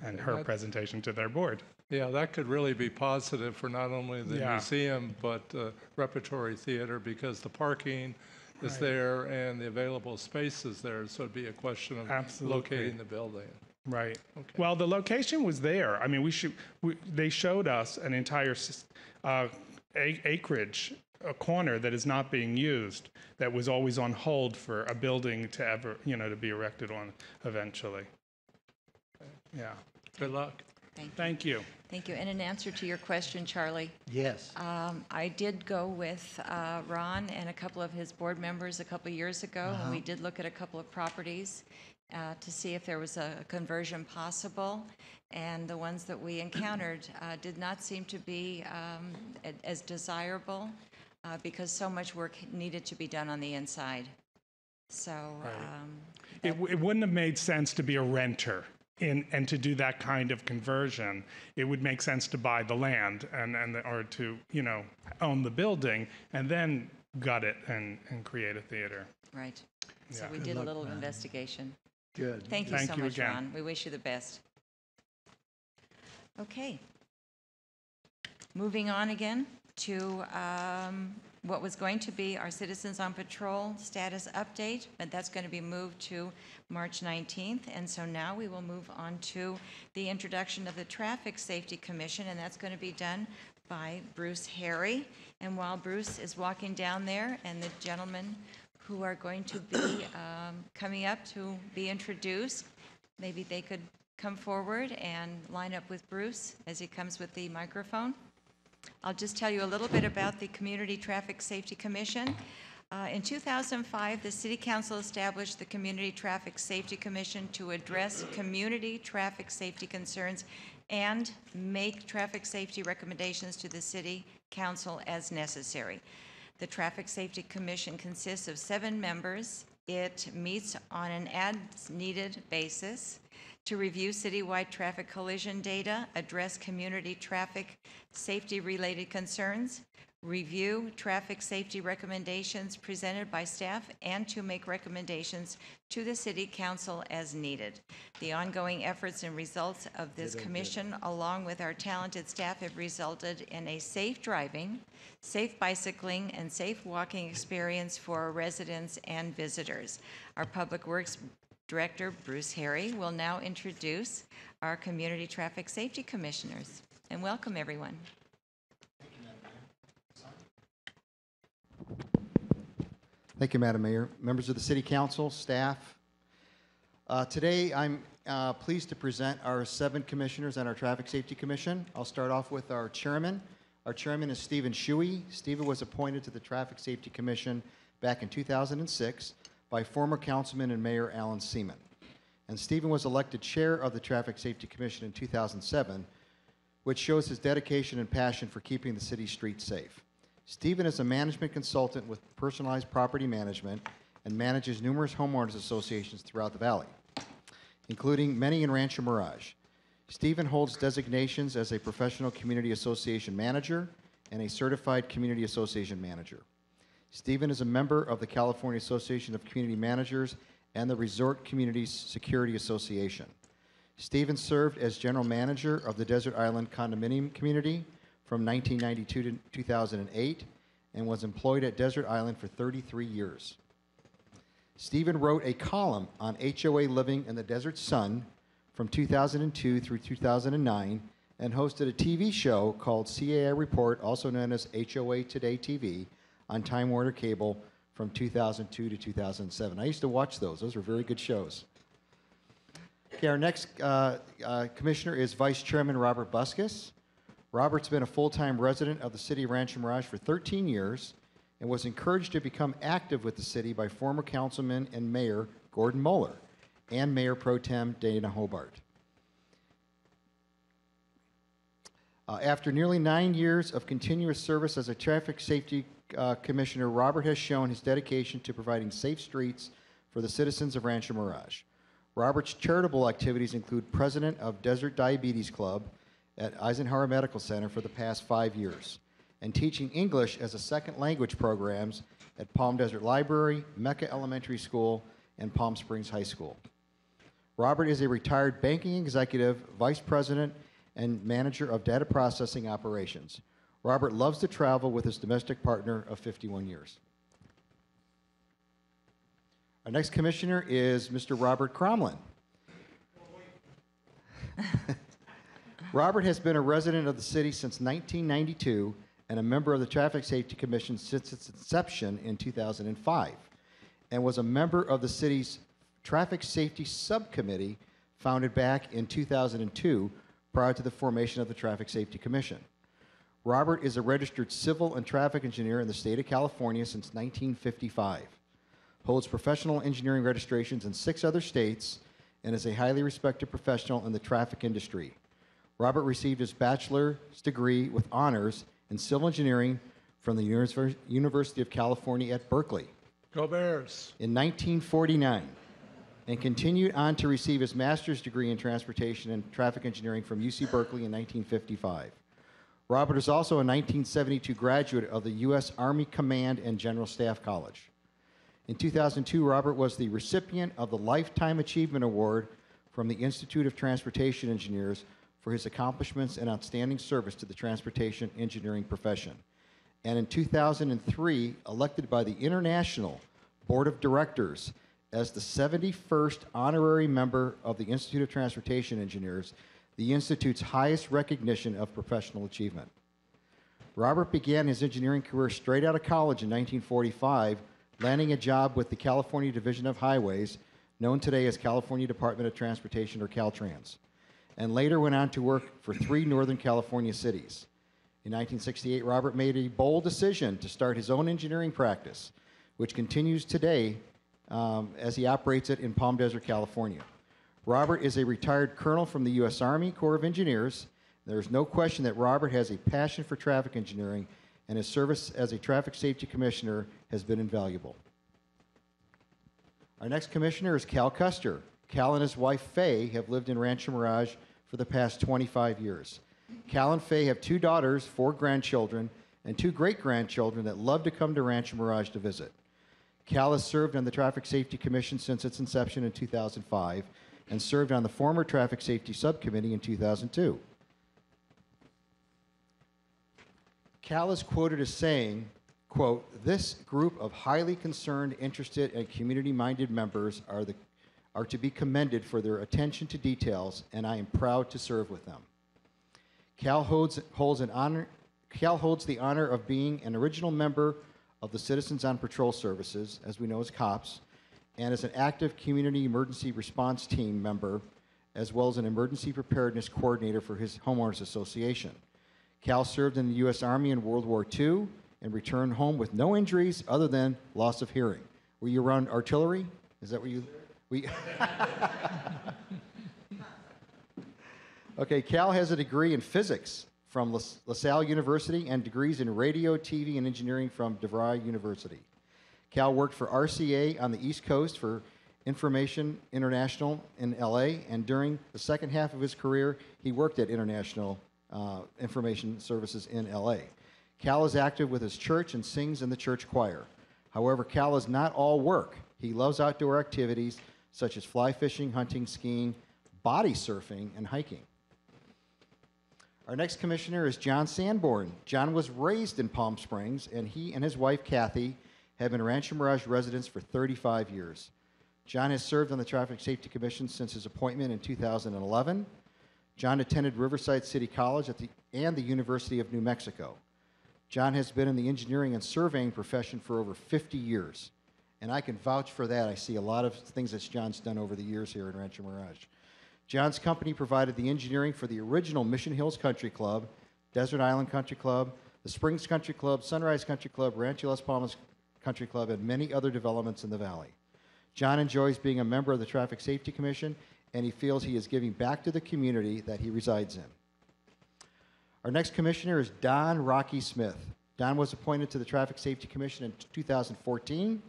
and her presentation to their board. Yeah, that could really be positive for not only the museum, but repertory theater, because the parking is there and the available space is there. So it'd be a question of locating the building. Right. Okay. Well, the location was there. I mean, they showed us an entire acreage, a corner that is not being used, that was always on hold for a building to ever, to be erected on eventually. Okay. Yeah. Good luck. Thank you. Thank you. And in answer to your question, Charlie. Yes. I did go with Ron and a couple of his board members a couple of years ago, and we did look at a couple of properties to see if there was a conversion possible. And the ones that we encountered did not seem to be as desirable because so much work needed to be done on the inside. So it wouldn't have made sense to be a renter. And to do that kind of conversion, it would make sense to buy the land or to own the building and then gut it and create a theater. Right. So we Good did a luck, little man. investigation. Good. Thank you Thank so you much, again. Ron. We wish you the best. Okay. Moving on again to what was going to be our Citizens on Patrol status update, but that's going to be moved to March 19th. And so now we will move on to the introduction of the Traffic Safety Commission, and that's going to be done by Bruce Harry. And while Bruce is walking down there, and the gentlemen who are going to be coming up to be introduced, maybe they could come forward and line up with Bruce as he comes with the microphone. I'll just tell you a little bit about the Community Traffic Safety Commission. In 2005, the City Council established the Community Traffic Safety Commission to address community traffic safety concerns and make traffic safety recommendations to the City Council as necessary. The Traffic Safety Commission consists of 7 members. It meets on an as-needed basis to review citywide traffic collision data, address community traffic safety-related concerns, review traffic safety recommendations presented by staff, and to make recommendations to the City Council as needed. The ongoing efforts and results of this commission, along with our talented staff, have resulted in a safe driving, safe bicycling, and safe walking experience for our residents and visitors. Our Public Works Director, Bruce Harry, will now introduce our Community Traffic Safety Commissioners. And welcome, everyone. Thank you, Madam Mayor. Members of the City Council, staff. Today, I'm pleased to present our 7 commissioners on our Traffic Safety Commission. I'll start off with our chairman. Our chairman is Stephen Shuey. Stephen was appointed to the Traffic Safety Commission back in 2006 by former Councilman and Mayor Alan Seaman. And Stephen was elected chair of the Traffic Safety Commission in 2007, which shows his dedication and passion for keeping the city streets safe. Stephen is a management consultant with Personalized Property Management and manages numerous homeowners associations throughout the valley, including many in Rancho Mirage. Stephen holds designations as a professional community association manager and a certified community association manager. Stephen is a member of the California Association of Community Managers and the Resort Communities Security Association. Stephen served as general manager of the Desert Island Condominium Community from 1992 to 2008 and was employed at Desert Island for 33 years. Stephen wrote a column on HOA living in the Desert Sun from 2002 through 2009 and hosted a TV show called CAI Report, also known as HOA Today TV, on Time Warner Cable from 2002 to 2007. I used to watch those. Those were very good shows. Okay, our next commissioner is Vice Chairman Robert Buskus. Robert's been a full-time resident of the city of Rancho Mirage for 13 years and was encouraged to become active with the city by former councilman and mayor Gordon Moeller and Mayor Pro Tem Dana Hobart. After nearly 9 years of continuous service as a traffic safety commissioner, Robert has shown his dedication to providing safe streets for the citizens of Rancho Mirage. Robert's charitable activities include president of Desert Diabetes Club at Eisenhower Medical Center for the past 5 years, and teaching English as a second language programs at Palm Desert Library, Mecca Elementary School, and Palm Springs High School. Robert is a retired banking executive, vice president, and manager of data processing operations. Robert loves to travel with his domestic partner of 51 years. Our next commissioner is Mr. Robert Cromlin. Robert has been a resident of the city since 1992 and a member of the Traffic Safety Commission since its inception in 2005, and was a member of the city's Traffic Safety Subcommittee founded back in 2002 prior to the formation of the Traffic Safety Commission. Robert is a registered civil and traffic engineer in the state of California since 1955, holds professional engineering registrations in 6 other states, and is a highly respected professional in the traffic industry. Robert received his bachelor's degree with honors in civil engineering from the University of California at Berkeley. Go Bears! In 1949, and continued on to receive his master's degree in transportation and traffic engineering from UC Berkeley in 1955. Robert is also a 1972 graduate of the U.S. Army Command and General Staff College. In 2002, Robert was the recipient of the Lifetime Achievement Award from the Institute of Transportation Engineers for his accomplishments and outstanding service to the transportation engineering profession. And in 2003, elected by the International Board of Directors as the 71st honorary member of the Institute of Transportation Engineers, the Institute's highest recognition of professional achievement. Robert began his engineering career straight out of college in 1945, landing a job with the California Division of Highways, known today as California Department of Transportation, or Caltrans, and later went on to work for 3 Northern California cities. In 1968, Robert made a bold decision to start his own engineering practice, which continues today as he operates it in Palm Desert, California. Robert is a retired colonel from the U.S. Army Corps of Engineers. There is no question that Robert has a passion for traffic engineering, and his service as a traffic safety commissioner has been invaluable. Our next commissioner is Cal Custer. Cal and his wife, Faye, have lived in Rancho Mirage for the past 25 years. Cal and Faye have 2 daughters, 4 grandchildren, and 2 great-grandchildren that love to come to Rancho Mirage to visit. Cal has served on the Traffic Safety Commission since its inception in 2005 and served on the former Traffic Safety Subcommittee in 2002. Cal is quoted as saying, quote, "This group of highly concerned, interested, and community-minded members are to be commended for their attention to details, and I am proud to serve with them." Cal holds the honor of being an original member of the Citizens on Patrol Services, as we know as COPS, and is an active community emergency response team member, as well as an emergency preparedness coordinator for his homeowners association. Cal served in the U.S. Army in World War II and returned home with no injuries other than loss of hearing. Were you around artillery? Is that where you... Okay, Cal has a degree in physics from LaSalle University and degrees in radio, TV, and engineering from DeVry University. Cal worked for RCA on the East Coast for Information International in LA, and during the second half of his career, he worked at International Information Services in LA. Cal is active with his church and sings in the church choir. However, Cal is not all work. He loves outdoor activities such as fly fishing, hunting, skiing, body surfing, and hiking. Our next commissioner is John Sanborn. John was raised in Palm Springs, and he and his wife, Kathy, have been Rancho Mirage residents for 35 years. John has served on the Traffic Safety Commission since his appointment in 2011. John attended Riverside City College and the University of New Mexico. John has been in the engineering and surveying profession for over 50 years, and I can vouch for that. I see a lot of things that John's done over the years here in Rancho Mirage. John's company provided the engineering for the original Mission Hills Country Club, Desert Island Country Club, the Springs Country Club, Sunrise Country Club, Rancho Las Palmas Country Club, and many other developments in the valley. John enjoys being a member of the Traffic Safety Commission, and he feels he is giving back to the community that he resides in. Our next commissioner is Don Rocky Smith. Don was appointed to the Traffic Safety Commission in 2014.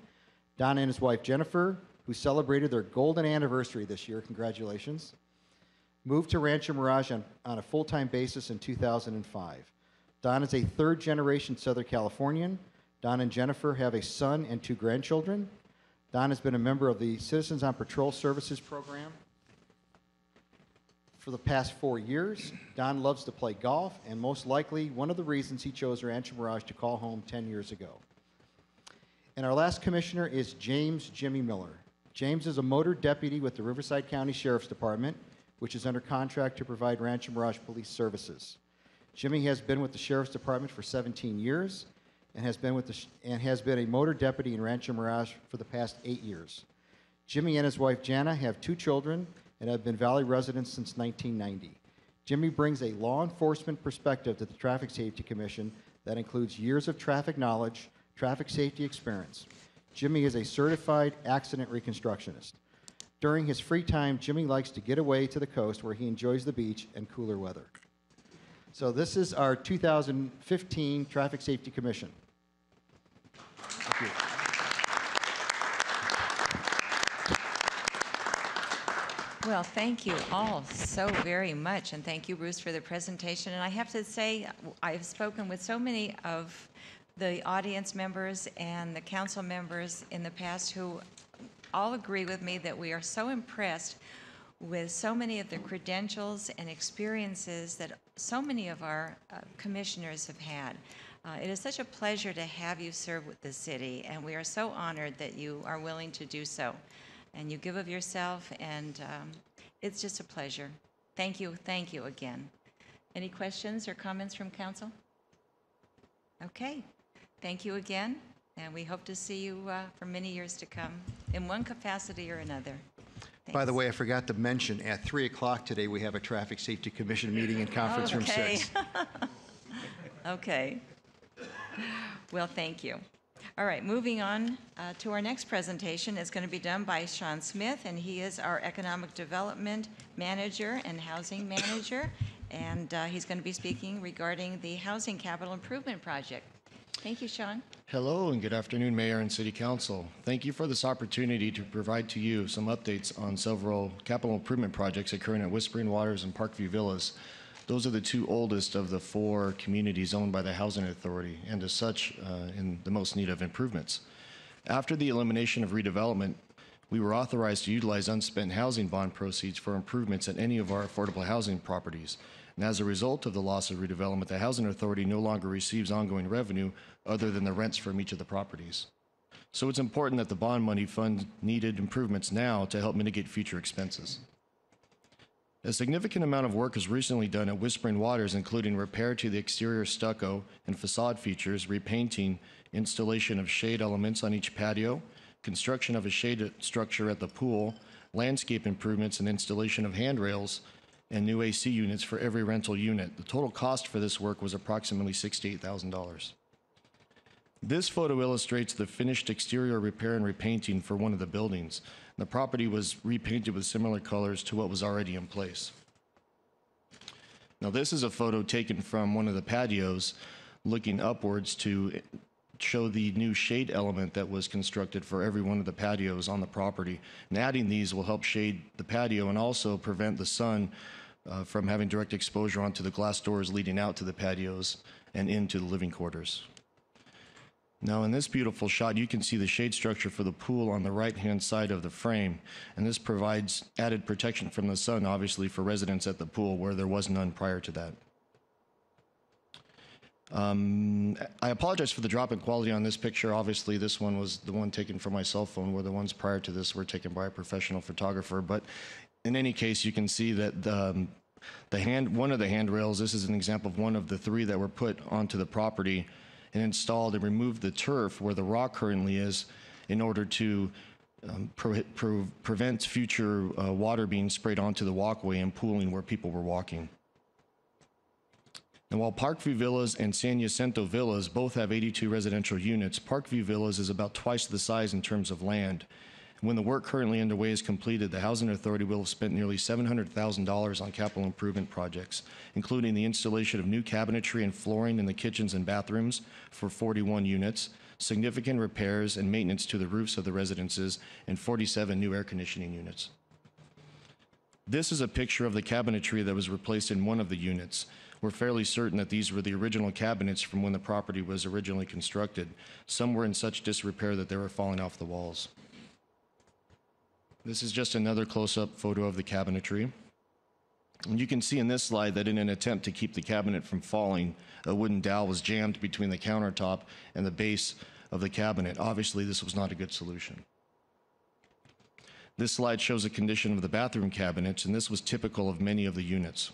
Don and his wife Jennifer, who celebrated their golden anniversary this year, congratulations, moved to Rancho Mirage on a full-time basis in 2005. Don is a third-generation Southern Californian. Don and Jennifer have a son and 2 grandchildren. Don has been a member of the Citizens on Patrol Services program for the past 4 years. Don loves to play golf, and most likely one of the reasons he chose Rancho Mirage to call home 10 years ago. And our last commissioner is James Jimmy Miller. James is a motor deputy with the Riverside County Sheriff's Department, which is under contract to provide Rancho Mirage police services. Jimmy has been with the Sheriff's Department for 17 years and has been a motor deputy in Rancho Mirage for the past 8 years. Jimmy and his wife Jana have 2 children and have been Valley residents since 1990. Jimmy brings a law enforcement perspective to the Traffic Safety Commission that includes years of traffic knowledge, traffic safety experience. Jimmy is a certified accident reconstructionist. During his free time, Jimmy likes to get away to the coast where he enjoys the beach and cooler weather. So this is our 2015 Traffic Safety Commission. Thank you. Well, thank you all so very much, and thank you, Bruce, for the presentation. And I have to say, I have spoken with so many of the audience members and the council members in the past who all agree with me that we are so impressed with so many of the credentials and experiences that so many of our commissioners have had. It is such a pleasure to have you serve with the city, and we are so honored that you are willing to do so. And you give of yourself, and it's just a pleasure. Thank you again. Any questions or comments from council? Okay, thank you again, and we hope to see you for many years to come in one capacity or another. By the way, I forgot to mention, at 3 o'clock today, we have a Traffic Safety Commission meeting in Conference Room 6. Okay. Well, thank you. All right, moving on to our next presentation is going to be done by Sean Smith, and he is our Economic Development Manager and Housing Manager, and he's going to be speaking regarding the Housing Capital Improvement Project. Thank you, Sean. Hello and good afternoon, Mayor and City Council. Thank you for this opportunity to provide to you some updates on several capital improvement projects occurring at Whispering Waters and Parkview Villas. Those are the two oldest of the 4 communities owned by the Housing Authority, and as such, in the most need of improvements. After the elimination of redevelopment, we were authorized to utilize unspent housing bond proceeds for improvements at any of our affordable housing properties. And as a result of the loss of redevelopment, the Housing Authority no longer receives ongoing revenue other than the rents from each of the properties. So it's important that the bond money fund needed improvements now to help mitigate future expenses. A significant amount of work was recently done at Whispering Waters, including repair to the exterior stucco and facade features, repainting, installation of shade elements on each patio, construction of a shade structure at the pool, landscape improvements and installation of handrails, and new AC units for every rental unit. The total cost for this work was approximately $68,000. This photo illustrates the finished exterior repair and repainting for one of the buildings. The property was repainted with similar colors to what was already in place. Now, this is a photo taken from one of the patios looking upwards to show the new shade element that was constructed for every one of the patios on the property. And adding these will help shade the patio and also prevent the sun from having direct exposure onto the glass doors leading out to the patios and into the living quarters. Now in this beautiful shot, you can see the shade structure for the pool on the right-hand side of the frame, and this provides added protection from the sun, obviously, for residents at the pool where there was none prior to that. I apologize for the drop in quality on this picture. Obviously, this one was the one taken from my cell phone, where the ones prior to this were taken by a professional photographer. But in any case, you can see that one of the handrails, this is an example of one of the 3 that were put onto the property and installed and removed the turf where the rock currently is in order to prevent future water being sprayed onto the walkway and pooling where people were walking. And while Parkview Villas and San Jacinto Villas both have 82 residential units, Parkview Villas is about twice the size in terms of land. When the work currently underway is completed, the Housing Authority will have spent nearly $700,000 on capital improvement projects, including the installation of new cabinetry and flooring in the kitchens and bathrooms for 41 units, significant repairs and maintenance to the roofs of the residences, and 47 new air conditioning units. This is a picture of the cabinetry that was replaced in one of the units. We're fairly certain that these were the original cabinets from when the property was originally constructed. Some were in such disrepair that they were falling off the walls. This is just another close-up photo of the cabinetry. And you can see in this slide that in an attempt to keep the cabinet from falling, a wooden dowel was jammed between the countertop and the base of the cabinet. Obviously, this was not a good solution. This slide shows the condition of the bathroom cabinets, and this was typical of many of the units.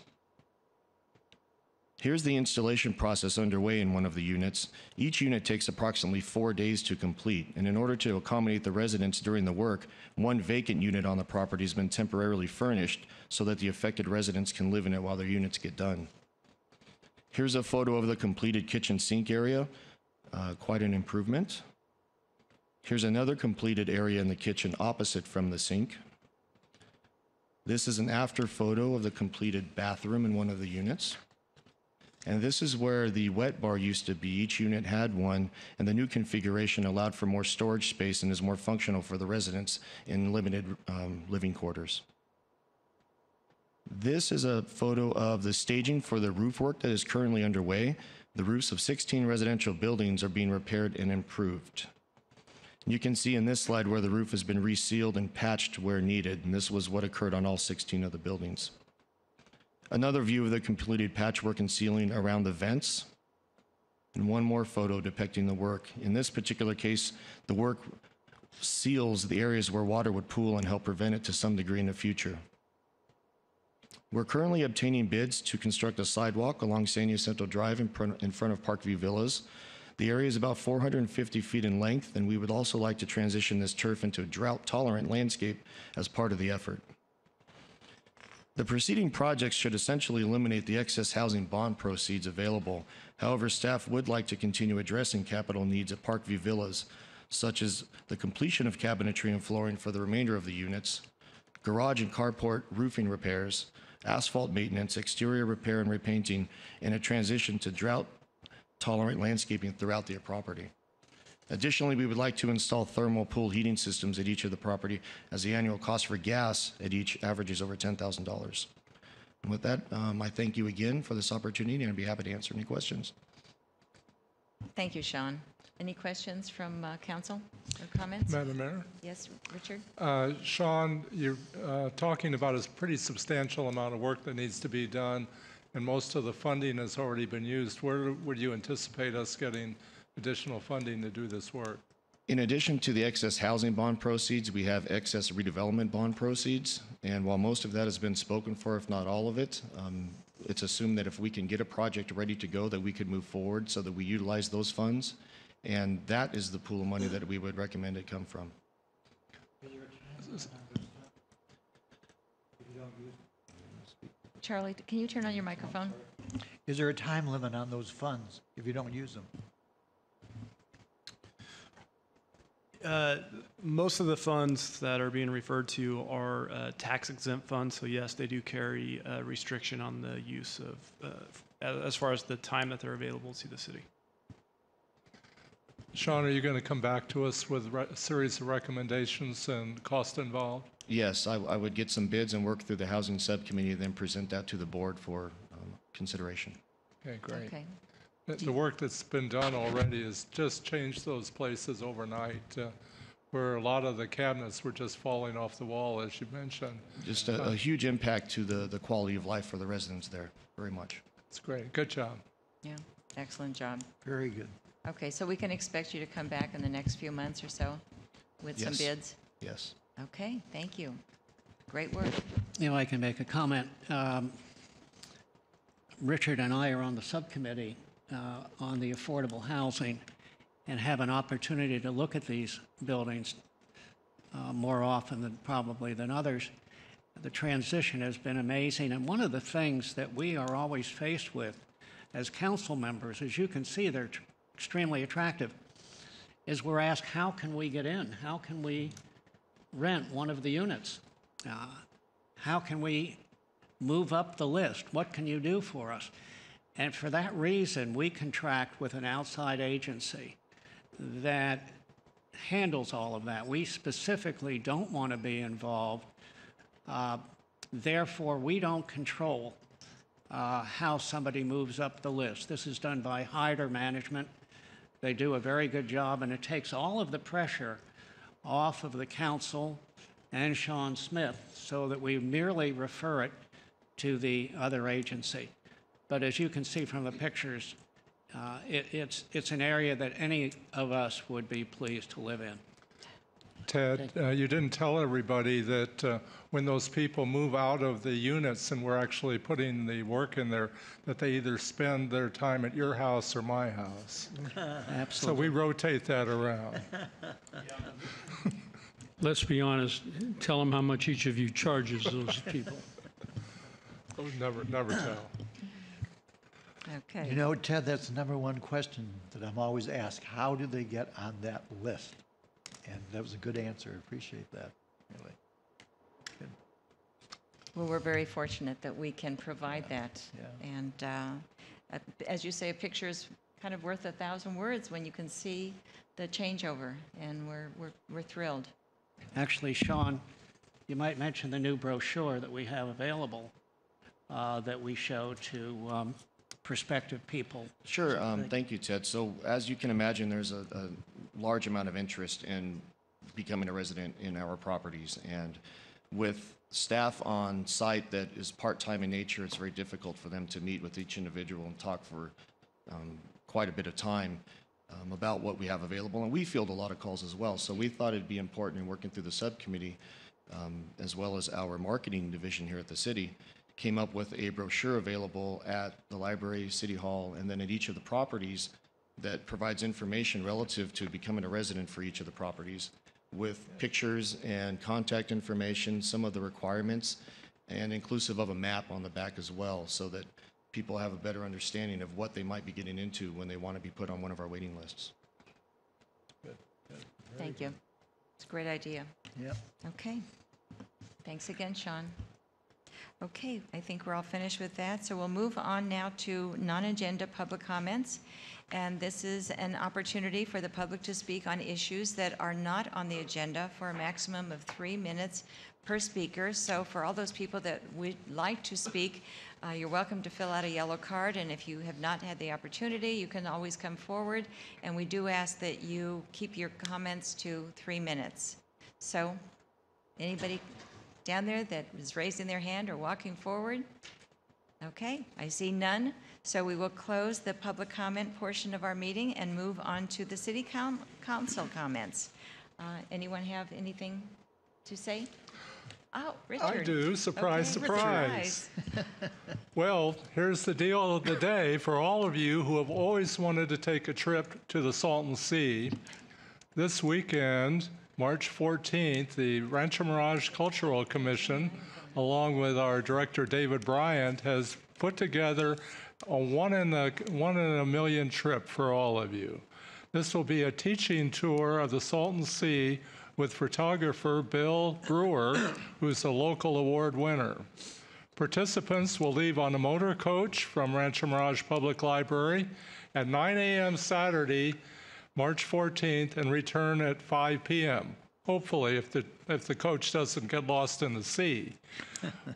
Here's the installation process underway in one of the units. Each unit takes approximately 4 days to complete, and in order to accommodate the residents during the work, one vacant unit on the property has been temporarily furnished so that the affected residents can live in it while their units get done. Here's a photo of the completed kitchen sink area, quite an improvement. Here's another completed area in the kitchen opposite from the sink. This is an after photo of the completed bathroom in one of the units. And this is where the wet bar used to be. Each unit had one, and the new configuration allowed for more storage space and is more functional for the residents in limited living quarters. This is a photo of the staging for the roof work that is currently underway. The roofs of 16 residential buildings are being repaired and improved. You can see in this slide where the roof has been resealed and patched where needed, and this was what occurred on all 16 of the buildings. Another view of the completed patchwork and sealing around the vents, and one more photo depicting the work. In this particular case, the work seals the areas where water would pool and help prevent it to some degree in the future. We're currently obtaining bids to construct a sidewalk along San Jacinto Drive in front of Parkview Villas. The area is about 450 feet in length, and we would also like to transition this turf into a drought-tolerant landscape as part of the effort. The preceding projects should essentially eliminate the excess housing bond proceeds available. However, staff would like to continue addressing capital needs at Parkview Villas, such as the completion of cabinetry and flooring for the remainder of the units, garage and carport roofing repairs, asphalt maintenance, exterior repair and repainting, and a transition to drought-tolerant landscaping throughout the property. Additionally, we would like to install thermal pool heating systems at each of the property, as the annual cost for gas at each averages over $10,000. And with that, I thank you again for this opportunity, and I'd be happy to answer any questions. Thank you, Sean. Any questions from council or comments? Madam Mayor? Yes, Richard? Sean, you're talking about a pretty substantial amount of work that needs to be done, and most of the funding has already been used. Where would you anticipate us getting additional funding to do this work? In addition to the excess housing bond proceeds, we have excess redevelopment bond proceeds. And while most of that has been spoken for, if not all of it, it's assumed that if we can get a project ready to go, that we could move forward so that we utilize those funds. And that is the pool of money that we would recommend it come from. Charlie, can you turn on your microphone? Is there a time limit on those funds if you don't use them? Most of the funds that are being referred to are tax exempt funds, so yes, they do carry a restriction on the use of, as far as the time that they're available to the city. Sean, are you going to come back to us with a series of recommendations and cost involved? Yes, I would get some bids and work through the housing subcommittee, then present that to the board for consideration. Okay, great. Okay. The work that's been done already has just changed those places overnight, where a lot of the cabinets were just falling off the wall, as you mentioned. Just a huge impact to the quality of life for the residents there, very much. It's great. Good job. Yeah, excellent job. Very good. Okay, so we can expect you to come back in the next few months or so with some Yes. bids? Yes. Okay, thank you. Great work. You know, I can make a comment. Richard and I are on the subcommittee on the affordable housing and have an opportunity to look at these buildings more often than probably than others. The transition has been amazing, and one of the things that we are always faced with as council members, as you can see, they're extremely attractive, is we're asked, how can we get in? How can we rent one of the units? How can we move up the list? What can you do for us? And for that reason, we contract with an outside agency that handles all of that. We specifically don't want to be involved. Therefore, we don't control how somebody moves up the list. This is done by Hyder Management. They do a very good job, and it takes all of the pressure off of the council and Sean Smith so that we merely refer it to the other agency. But as you can see from the pictures, it's an area that any of us would be pleased to live in. Ted, you didn't tell everybody that when those people move out of the units and we're actually putting the work in there, that they either spend their time at your house or my house. Absolutely. So we rotate that around. Let's be honest, tell them how much each of you charges those people. Oh, never tell. Okay. You know, Ted, that's the number one question that I'm always asked. How do they get on that list? And that was a good answer. Appreciate that, really. Good. Well, we're very fortunate that we can provide that. Yeah. And as you say, a picture is kind of worth 1,000 words when you can see the changeover, and we're thrilled. Actually, Sean, you might mention the new brochure that we have available that we show to prospective people? Sure. Thank you, Ted. So as you can imagine, there's a large amount of interest in becoming a resident in our properties. And with staff on site that is part-time in nature, it's very difficult for them to meet with each individual and talk for quite a bit of time about what we have available. And we field a lot of calls as well. So we thought it'd be important in working through the subcommittee, as well as our marketing division here at the city, came up with a brochure available at the library, City Hall, and then at each of the properties that provides information relative to becoming a resident for each of the properties, with pictures and contact information, some of the requirements, and inclusive of a map on the back as well, so that people have a better understanding of what they might be getting into when they want to be put on one of our waiting lists. Thank you. It's a great idea. Yep. Okay. Thanks again, Sean. Okay, I think we're all finished with that. So we'll move on now to non-agenda public comments. And this is an opportunity for the public to speak on issues that are not on the agenda for a maximum of 3 minutes per speaker. So for all those people that would like to speak, you're welcome to fill out a yellow card. And if you have not had the opportunity, you can always come forward. And we do ask that you keep your comments to 3 minutes. So anybody down there that is raising their hand or walking forward? Okay, I see none. So we will close the public comment portion of our meeting and move on to the city council comments. Anyone have anything to say? Oh, Richard. I do. Surprise, Okay, surprise. Well, here's the deal of the day for all of you who have always wanted to take a trip to the Salton Sea. This weekend, March 14th, the Rancho Mirage Cultural Commission, along with our director David Bryant, has put together a one in a million trip for all of you. This will be a teaching tour of the Salton Sea with photographer Bill Brewer, who's a local award winner. Participants will leave on a motor coach from Rancho Mirage Public Library at 9 a.m. Saturday, March 14th, and return at 5 p.m. Hopefully, if the coach doesn't get lost in the sea.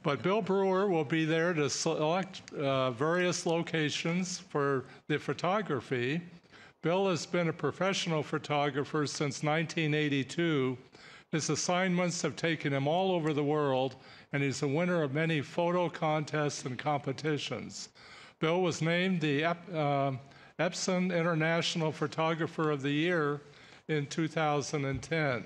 But Bill Brewer will be there to select various locations for the photography. Bill has been a professional photographer since 1982. His assignments have taken him all over the world, and he's a winner of many photo contests and competitions. Bill was named the Epson International Photographer of the Year in 2010.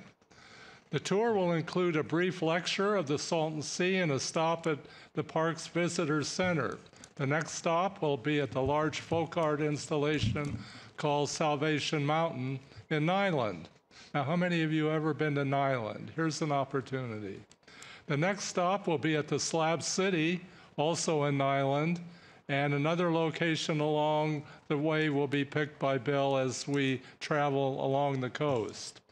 The tour will include a brief lecture of the Salton Sea and a stop at the park's visitor center. The next stop will be at the large folk art installation called Salvation Mountain in Nyland. Now, how many of you have ever been to Nyland? Here's an opportunity. The next stop will be at the Slab City, also in Nyland, and another location along the way will be picked by Bill as we travel along the coast.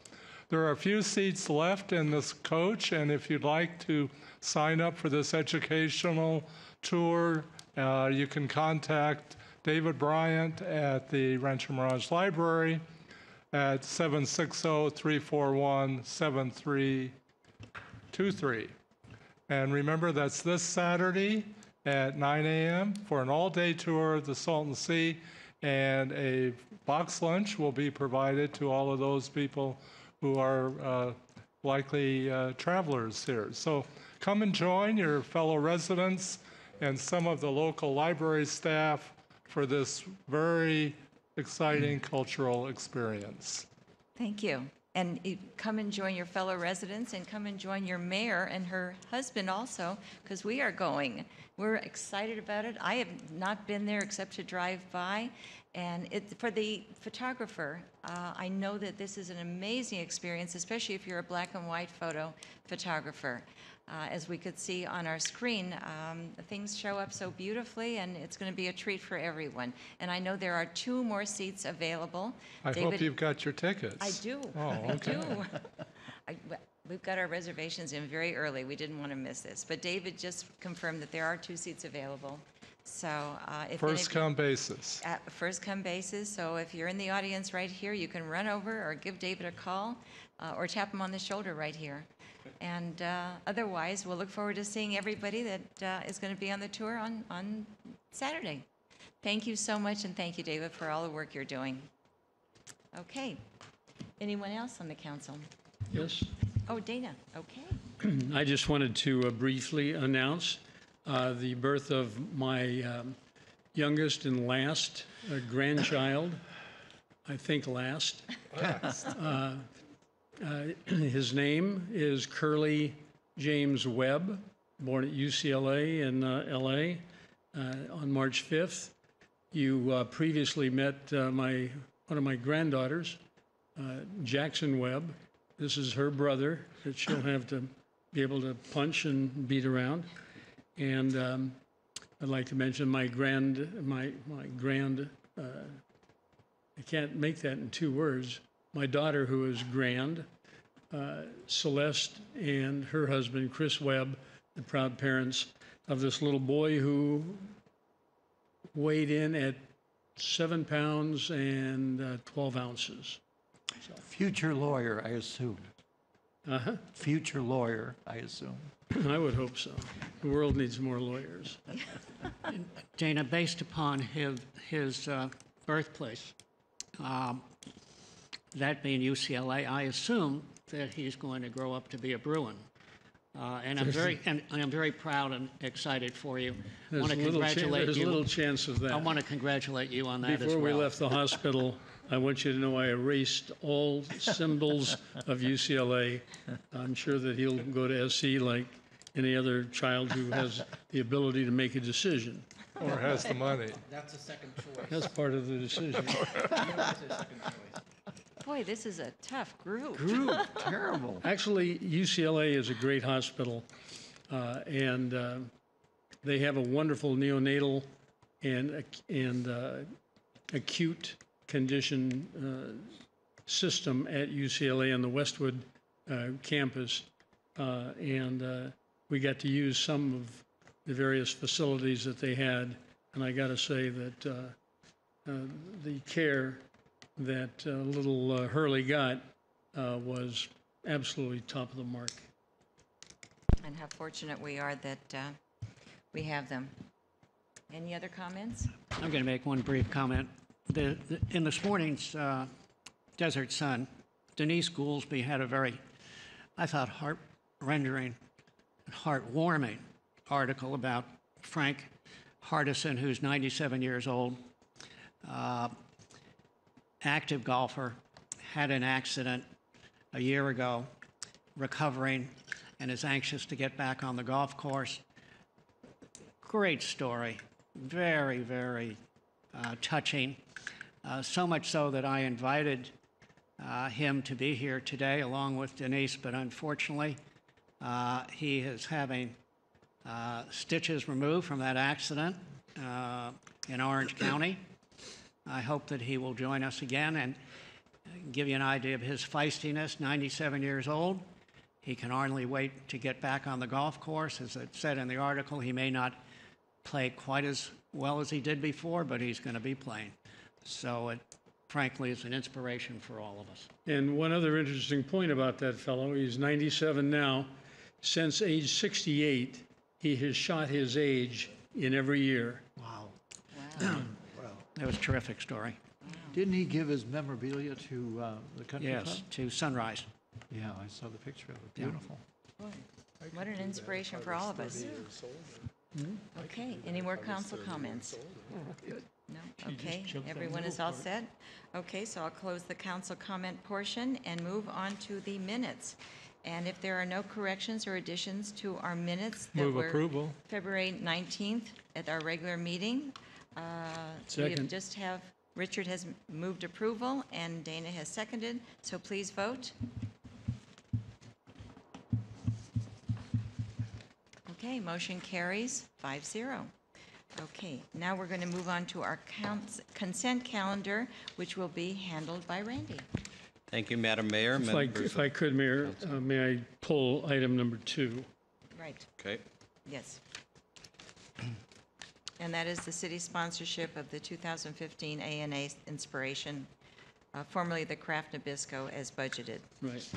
There are a few seats left in this coach, and if you'd like to sign up for this educational tour, you can contact David Bryant at the Rancho Mirage Library at 760-341-7323. And remember, that's this Saturday at 9 a.m. for an all-day tour of the Salton Sea, and a box lunch will be provided to all of those people who are likely travelers here. So come and join your fellow residents and some of the local library staff for this very exciting cultural experience. Thank you. And come and join your fellow residents, and come and join your mayor and her husband also, because we are going. We're excited about it. I have not been there except to drive by. And for the photographer, I know that this is an amazing experience, especially if you're a black and white photo photographer. As we could see on our screen, things show up so beautifully, and it's going to be a treat for everyone. And I know there are 2 more seats available. I hope you've got your tickets. I do. Oh, okay. I do. We've got our reservations in very early. We didn't want to miss this. But David just confirmed that there are 2 seats available. So if first come basis. First come basis. So if you're in the audience right here, you can run over or give David a call or tap him on the shoulder right here. And otherwise, we'll look forward to seeing everybody that is going to be on the tour on Saturday. Thank you so much, and thank you, David, for all the work you're doing. Okay. Anyone else on the council? Yes. Oh, Dana, okay. I just wanted to briefly announce the birth of my youngest and last grandchild, I think last. His name is Curly James Webb, born at UCLA in LA on March 5th. You previously met one of my granddaughters, Jackson Webb. This is her brother that she'll have to be able to punch and beat around. And I'd like to mention my grand, I can't make that in 2 words, my daughter who is grand, Celeste, and her husband, Chris Webb, the proud parents of this little boy who weighed in at 7 pounds and 12 ounces. So. Future lawyer, I assume. Uh-huh. Future lawyer, I assume. I would hope so. The world needs more lawyers. Dana, based upon his birthplace, that being UCLA, I assume that he's going to grow up to be a Bruin. And I'm very proud and excited for you. I want to congratulate you. There's a little chance of that. I want to congratulate you on that as well. Before we left the hospital, I want you to know I erased all symbols of UCLA. I'm sure that he'll go to SC like any other child who has the ability to make a decision. Or has the money. That's a second choice. That's part of the decision. Boy, this is a tough group. Terrible. Actually, UCLA is a great hospital, and they have a wonderful neonatal and acute condition system at UCLA on the Westwood campus, and we got to use some of the various facilities that they had, and I got to say that the care that little Hurley got was absolutely top of the mark. And how fortunate we are that we have them. Any other comments? I'm going to make one brief comment. In this morning's Desert Sun, Denise Goolsby had a very, I thought, heart-rendering, heartwarming article about Frank Hardison, who's 97 years old, active golfer, had an accident a year ago, recovering, and is anxious to get back on the golf course. Great story. Very, very touching. So much so that I invited him to be here today along with Denise, but unfortunately, he is having stitches removed from that accident in Orange County. I hope that he will join us again and give you an idea of his feistiness. 97 years old. He can hardly wait to get back on the golf course. As it said in the article, he may not play quite as well as he did before, but he's going to be playing. So it, frankly, is an inspiration for all of us. And one other interesting point about that fellow, he's 97 now. Since age 68, he has shot his age in every year. Wow. That was a terrific story. Didn't he give his memorabilia to the country club? Yes, to Sunrise. Yeah, I saw the picture of it. Beautiful. Boy, what an inspiration for all of us. Okay, any more council comments? No? Okay, everyone is all set? Okay, so I'll close the council comment portion and move on to the minutes. And if there are no corrections or additions to our minutes that Move were approval. February 19th at our regular meeting, Second. Richard has moved approval and Dana has seconded, so please vote. Okay, motion carries 5-0. Okay, now we're going to move on to our consent calendar, which will be handled by Randy. Thank you, Madam Mayor. If I could, Mayor, may I pull item number 2? Right. Okay. Yes. And that is the city sponsorship of the 2015 ANA Inspiration, formerly the Kraft Nabisco, as budgeted. Right.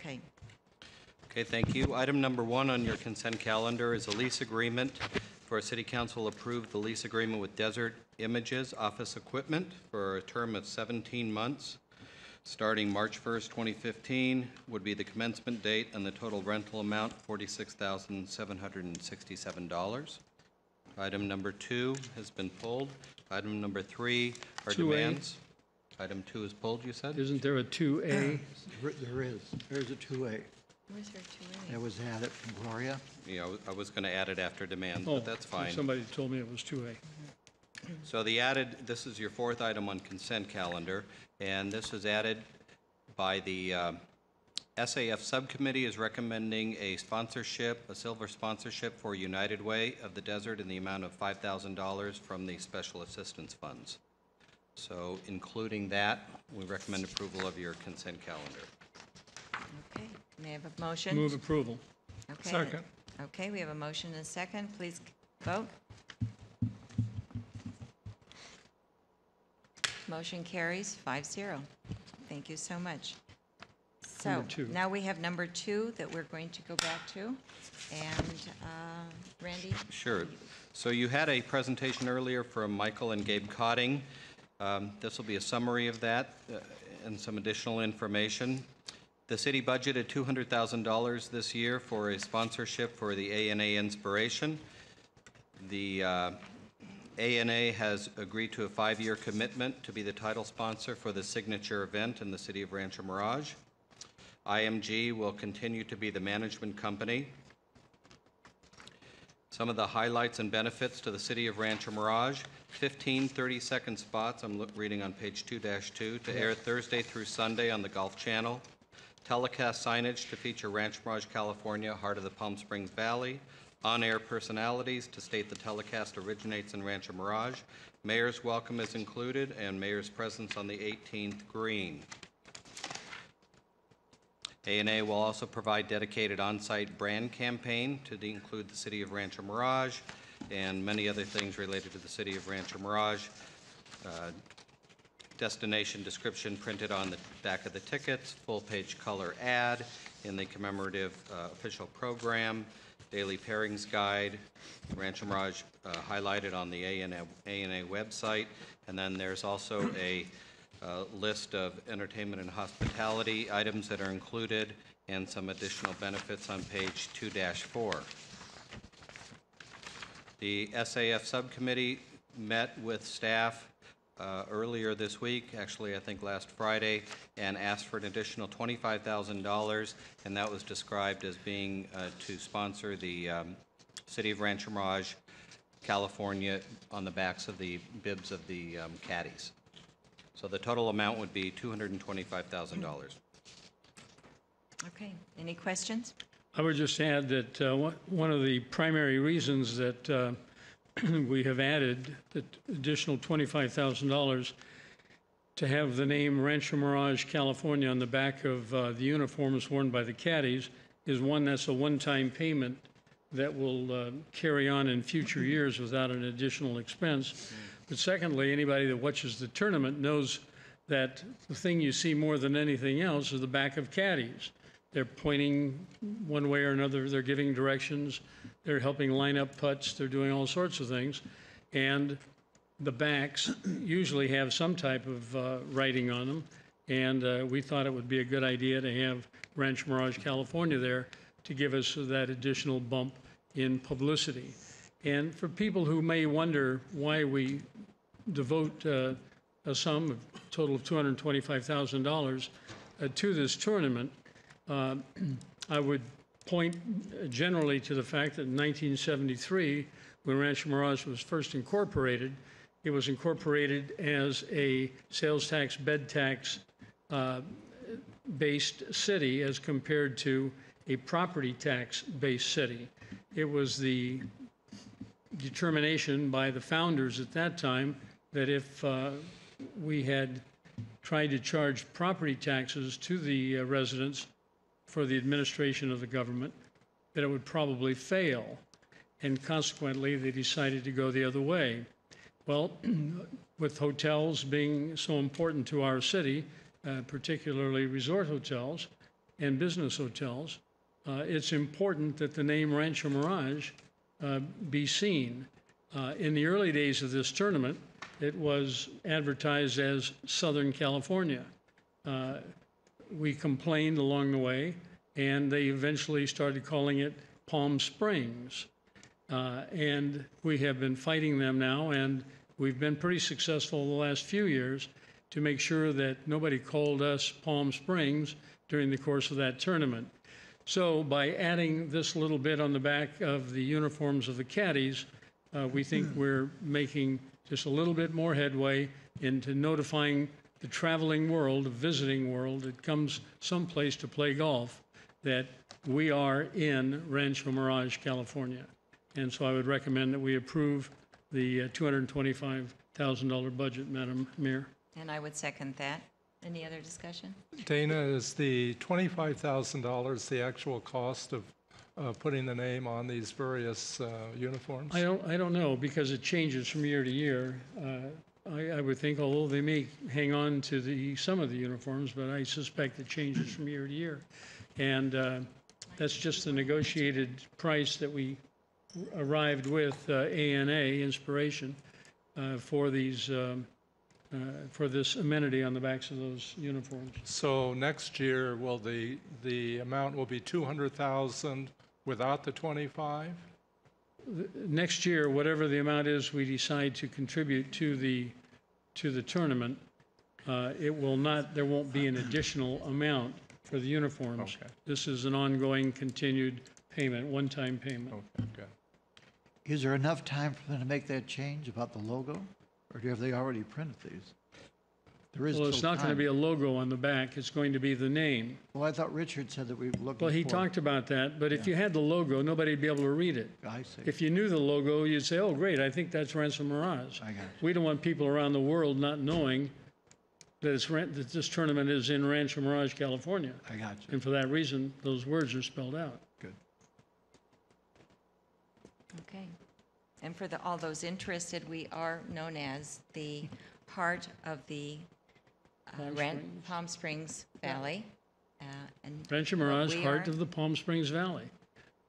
Okay, thank you. Item number 1 on your consent calendar is a lease agreement for City Council approve the lease agreement with Desert Images Office Equipment for a term of 17 months, starting March 1st, 2015 would be the commencement date, and the total rental amount, $46,767. Item number 2 has been pulled. Item number 3 are 2A. demands. Item 2 is pulled, you said? Isn't there a 2A? There is. There's a 2A. Where's our 2A? That was added from Gloria. Yeah, I was going to add it after demands, Oh, but that's fine. somebody told me it was 2A. So this is your 4th item on consent calendar, and this was added by the SAF Subcommittee is recommending a sponsorship, a silver sponsorship for United Way of the Desert in the amount of $5,000 from the Special Assistance Funds. So including that, we recommend approval of your consent calendar. Okay, may I have a motion? Move approval. Okay. Second. Okay, we have a motion and a second. Please vote. Motion carries 5-0. Thank you so much. So Number 2. now we have number 2 that we're going to go back to. And Randy? Sure. So you had a presentation earlier from Michael and Gabe Cotting. This will be a summary of that and some additional information. The city budgeted $200,000 this year for a sponsorship for the ANA Inspiration. The ANA has agreed to a 5-year commitment to be the title sponsor for the signature event in the city of Rancho Mirage. IMG will continue to be the management company. Some of the highlights and benefits to the city of Rancho Mirage: 15 30-second spots, I'm reading on page 2-2, to air Thursday through Sunday on the Gulf Channel. Telecast signage to feature Rancho Mirage, California, heart of the Palm Springs Valley. On-air personalities to state the telecast originates in Rancho Mirage. Mayor's welcome is included, and mayor's presence on the 18th green. ANA will also provide dedicated on-site brand campaign to include the city of Rancho Mirage and many other things related to the city of Rancho Mirage. Destination description printed on the back of the tickets, full-page color ad in the commemorative official program, daily pairings guide, Rancho Mirage highlighted on the ANA website, and then there's also a list of entertainment and hospitality items that are included and some additional benefits on page 2-4. The SAF subcommittee met with staff earlier this week, actually I think last Friday, and asked for an additional $25,000, and that was described as being to sponsor the City of Rancho Mirage, California, on the backs of the bibs of the caddies. So the total amount would be $225,000. Okay, any questions? I would just add that one of the primary reasons that we have added the additional $25,000 to have the name Rancho Mirage, California on the back of the uniforms worn by the caddies is one, that's a one-time payment that will carry on in future years without an additional expense. But secondly, anybody that watches the tournament knows that the thing you see more than anything else is the back of caddies. They're pointing one way or another, they're giving directions, they're helping line up putts, they're doing all sorts of things. And the backs usually have some type of writing on them. And we thought it would be a good idea to have Rancho Mirage, California there to give us that additional bump in publicity. And for people who may wonder why we devote a sum, a total of $225,000 to this tournament, I would point generally to the fact that in 1973, when Rancho Mirage was first incorporated, it was incorporated as a sales tax, bed tax based city as compared to a property tax based city. It was the determination by the founders at that time that if we had tried to charge property taxes to the residents for the administration of the government, that it would probably fail. And consequently, they decided to go the other way. Well, with hotels being so important to our city, particularly resort hotels and business hotels, it's important that the name Rancho Mirage be seen. In the early days of this tournament, it was advertised as Southern California. We complained along the way, and they eventually started calling it Palm Springs. And we have been fighting them now, and we've been pretty successful the last few years to make sure that nobody called us Palm Springs during the course of that tournament. So by adding this little bit on the back of the uniforms of the caddies, we think we're making just a little bit more headway into notifying the traveling world, the visiting world that comes someplace to play golf, that we are in Rancho Mirage, California. And so I would recommend that we approve the $225,000 budget, Madam Mayor. And I would second that. Any other discussion? Dana, is the $25,000 the actual cost of putting the name on these various uniforms? I don't know, because it changes from year to year. I would think, although they may hang on to some of the uniforms, but I suspect it changes from year to year. And that's just the negotiated price that we arrived with ANA, Inspiration, for these for this amenity on the backs of those uniforms. So next year, will the amount will be 200,000 without the 25? Next year, whatever the amount is we decide to contribute to the tournament, it will not. There won't be an additional amount for the uniforms. Okay. This is an ongoing, continued payment, one-time payment. Okay, good. Is there enough time for them to make that change about the logo? Or have they already printed these? There is Well, it's still not going to time. be a logo on the back. It's going to be the name. Well, I thought Richard said that we looked. Well, he talked about that, but if you had the logo, nobody'd be able to read it. I see. If you knew the logo, you'd say, oh, great, I think that's Rancho Mirage. I got it. We don't want people around the world not knowing that, that this tournament is in Rancho Mirage, California. I got you. And for that reason, those words are spelled out. Good. Okay. And for all those interested, we are known as the heart of the Palm Springs Valley. And Rancho Mirage, we heart are- of the Palm Springs Valley.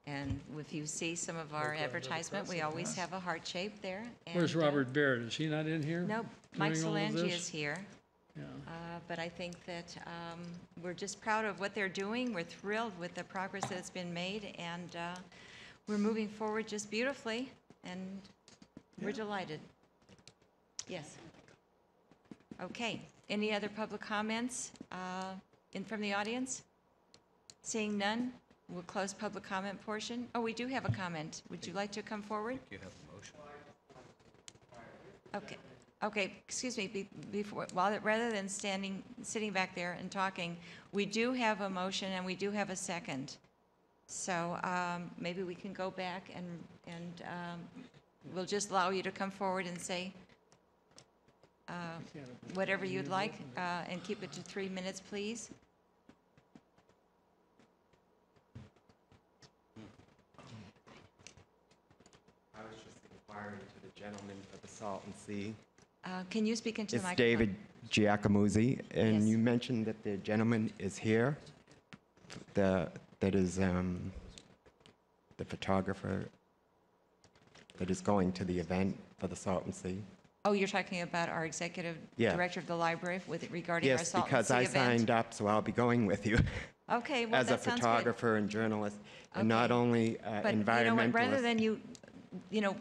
And if you see some of our advertisement, we always have a heart shape there. Where's and, Robert Barrett? Is he not in here? Nope, Mike doing all of Solangi this? is here. Yeah. But I think that we're just proud of what they're doing. We're thrilled with the progress that's been made, and we're moving forward just beautifully, and we're delighted. Yes. Okay. Any other public comments from the audience? Seeing none, we'll close public comment portion. Oh, we do have a comment. Would you like to come forward? You have a motion. Okay. Okay, excuse me, rather than sitting back there and talking, we do have a motion and we do have a second. So maybe we can go back and we'll just allow you to come forward and say whatever you'd like and keep it to 3 minutes, please. I was just inquiring to the gentleman for the Salton Sea. Can you speak into the It's microphone? David Giacomuzzi, and Yes. you mentioned that the gentleman is here, that is the photographer that is going to the event for the Salton Sea. Oh, you're talking about our executive Yeah. director of the library regarding our Yes, Salton because Sea I event? signed up, so I'll be going with you. Okay, well, as a that sounds good. photographer and journalist, and not only But you know what, rather environmentalist. than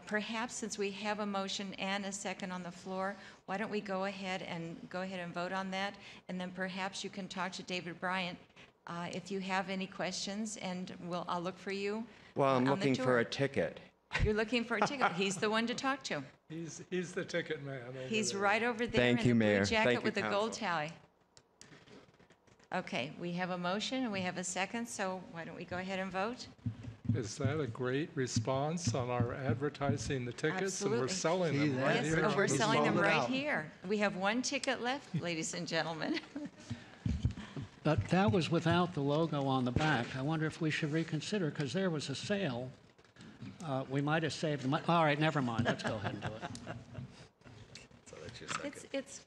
perhaps since we have a motion and a second on the floor, why don't we go ahead and vote on that, and then perhaps you can talk to David Bryant if you have any questions, and I'll look for you. Well, I'm on the looking for tour. a ticket. You're looking for a ticket. He's the one to talk to. He's the ticket man. He's right over there Thank in you, the blue Mayor. jacket Thank you, with the gold Council. tie. Okay, we have a motion and we have a second, so why don't we go ahead and vote? Is that a great response on our advertising the tickets? And we're Absolutely. selling them right Yes, here. oh, we're Just selling them sold it right out. here. We have one ticket left, ladies and gentlemen. But that was without the logo on the back. I wonder if we should reconsider, because there was a sale. We might have saved the money. All right, never mind. Let's go ahead and do it. So that's your second. It's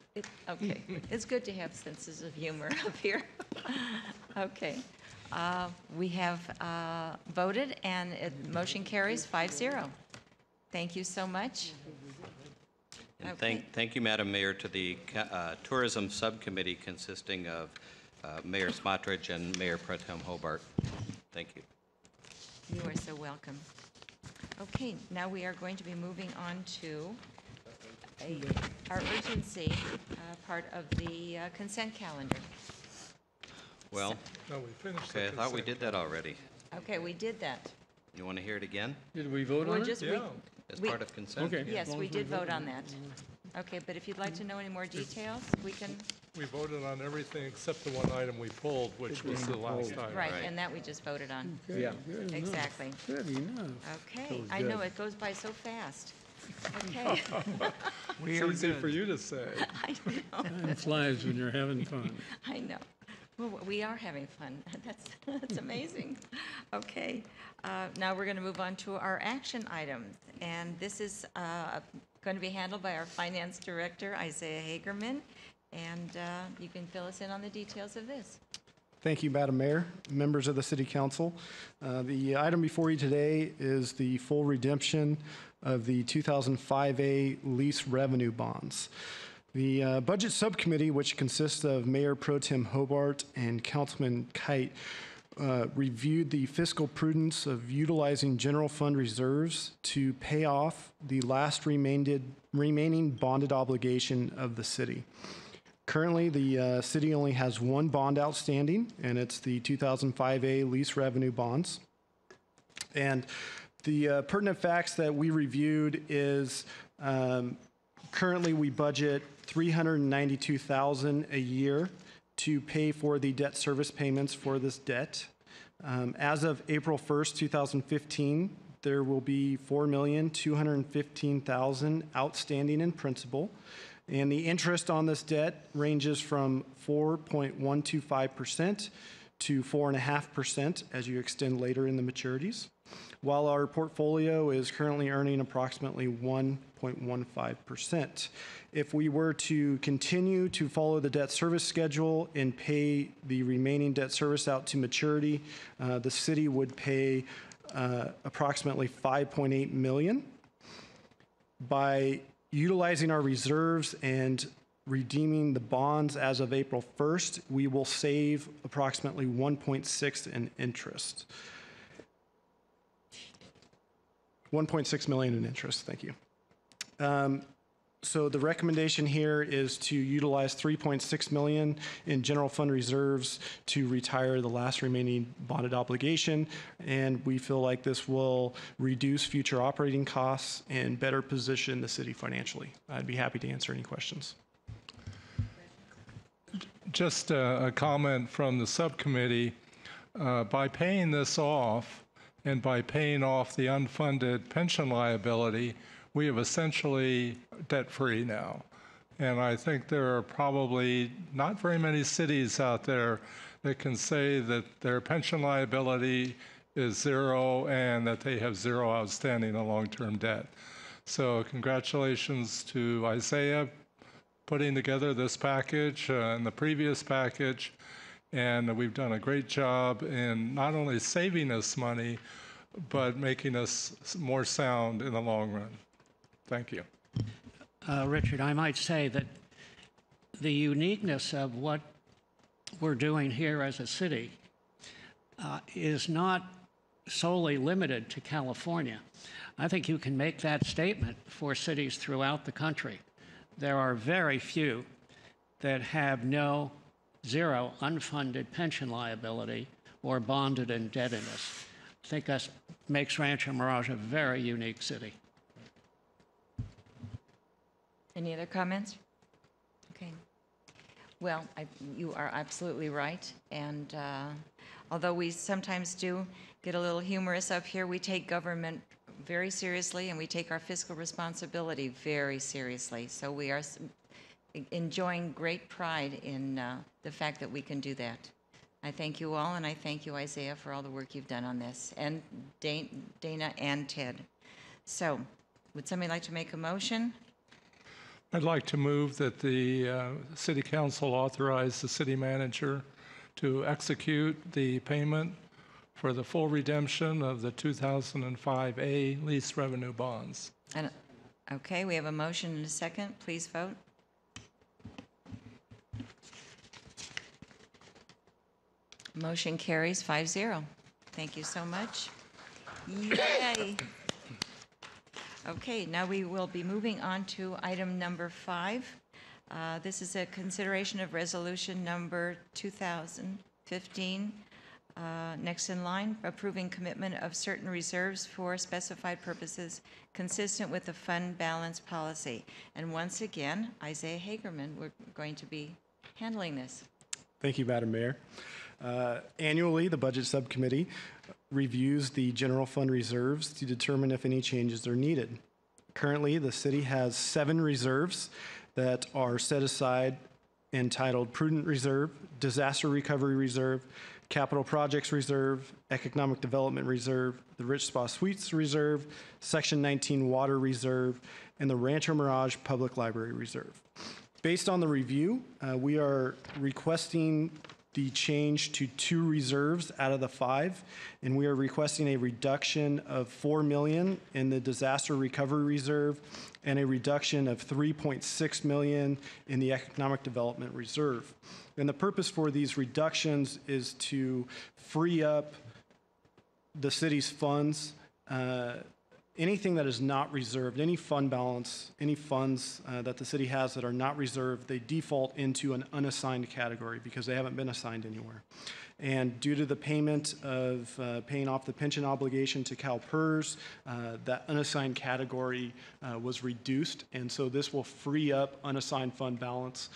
okay. It's good to have senses of humor up here. Okay. We have voted, and motion carries 5-0. Thank you so much. And Okay. thank you, Madam Mayor, to the Tourism Subcommittee consisting of Mayor Smotrich and Mayor Pro Tem Hobart. Thank you. You are so welcome. Okay, now we are going to be moving on to our urgency part of the consent calendar. Well, No, we finished okay, I the thought we consent did that already. Okay, we did that. You want to hear it again? Did we vote We're on it? just- we- Yeah. As We- part of consent? Okay. Yes, as long we as did vote voted on that. Okay, but if you'd like to know any more details, we can, We voted on everything except the one item we pulled, which was the last item. right, and that we just voted on. Okay, Yeah. good enough. Exactly. Good enough. Okay, That was I know, good. it goes by so fast. Okay. It's easy for you to say. I know. Time flies when you're having fun. I know. Well, we are having fun. That's amazing. Okay, now we're going to move on to our action items. And this is going to be handled by our Finance Director, Isaiah Hagerman. And you can fill us in on the details of this. Thank you, Madam Mayor, members of the City Council. The item before you today is the full redemption of the 2005A lease revenue bonds. The Budget Subcommittee, which consists of Mayor Pro Tem Hobart and Councilman Kite, reviewed the fiscal prudence of utilizing general fund reserves to pay off the last remaining bonded obligation of the city. Currently, the city only has one bond outstanding, and it's the 2005A lease revenue bonds. And the pertinent facts that we reviewed is currently we budget $392,000 a year to pay for the debt service payments for this debt. As of April 1st, 2015, there will be $4,215,000 outstanding in principal. And the interest on this debt ranges from 4.125% to 4.5% as you extend later in the maturities, while our portfolio is currently earning approximately 1.15%. If we were to continue to follow the debt service schedule and pay the remaining debt service out to maturity, the city would pay approximately $5.8 million. By utilizing our reserves and redeeming the bonds as of April 1st, we will save approximately 1.6 in interest. 1.6 million in interest, thank you. So the recommendation here is to utilize 3.6 million in general fund reserves to retire the last remaining bonded obligation, and we feel like this will reduce future operating costs and better position the city financially. I'd be happy to answer any questions. Just a comment from the subcommittee. By paying this off and by paying off the unfunded pension liability, we have essentially debt-free now. And I think there are probably not very many cities out there that can say that their pension liability is zero and that they have zero outstanding in long-term debt. So congratulations to Isaiah putting together this package and the previous package. And we've done a great job in not only saving us money, but making us more sound in the long run. Thank you. Richard, I might say that the uniqueness of what we're doing here as a city is not solely limited to California. I think you can make that statement for cities throughout the country. There are very few that have zero unfunded pension liability or bonded indebtedness. I think that makes Rancho Mirage a very unique city. Any other comments? Okay. Well, you are absolutely right. And although we sometimes do get a little humorous up here, we take government very seriously and we take our fiscal responsibility very seriously. So we are enjoying great pride in the fact that we can do that. I thank you all, and I thank you, Isaiah, for all the work you've done on this, and Dana and Ted. So, would somebody like to make a motion? I'd like to move that the City Council authorize the city manager to execute the payment for the full redemption of the 2005A lease revenue bonds. And, okay, we have a motion and a second. Please vote. Motion carries 5-0. Thank you so much. Yay. Okay, now we will be moving on to item number 5. This is a consideration of resolution number 2015. Next in line, approving commitment of certain reserves for specified purposes consistent with the fund balance policy. And once again, Isaiah Hagerman, we're going to be handling this. Thank you, Madam Mayor. Annually, the Budget Subcommittee reviews the general fund reserves to determine if any changes are needed. Currently, the city has 7 reserves that are set aside entitled Prudent Reserve, Disaster Recovery Reserve, Capital Projects Reserve, Economic Development Reserve, the Rich Spa Suites Reserve, Section 19 Water Reserve, and the Rancho Mirage Public Library Reserve. Based on the review, we are requesting the change to 2 reserves out of the 5, and we are requesting a reduction of $4 million in the Disaster Recovery Reserve and a reduction of $3.6 million in the Economic Development Reserve. And the purpose for these reductions is to free up the city's funds. Anything that is not reserved, any fund balance, any funds that the city has that are not reserved, they default into an unassigned category because they haven't been assigned anywhere. And due to the payment of paying off the pension obligation to CalPERS, that unassigned category was reduced. And so this will free up unassigned fund balance.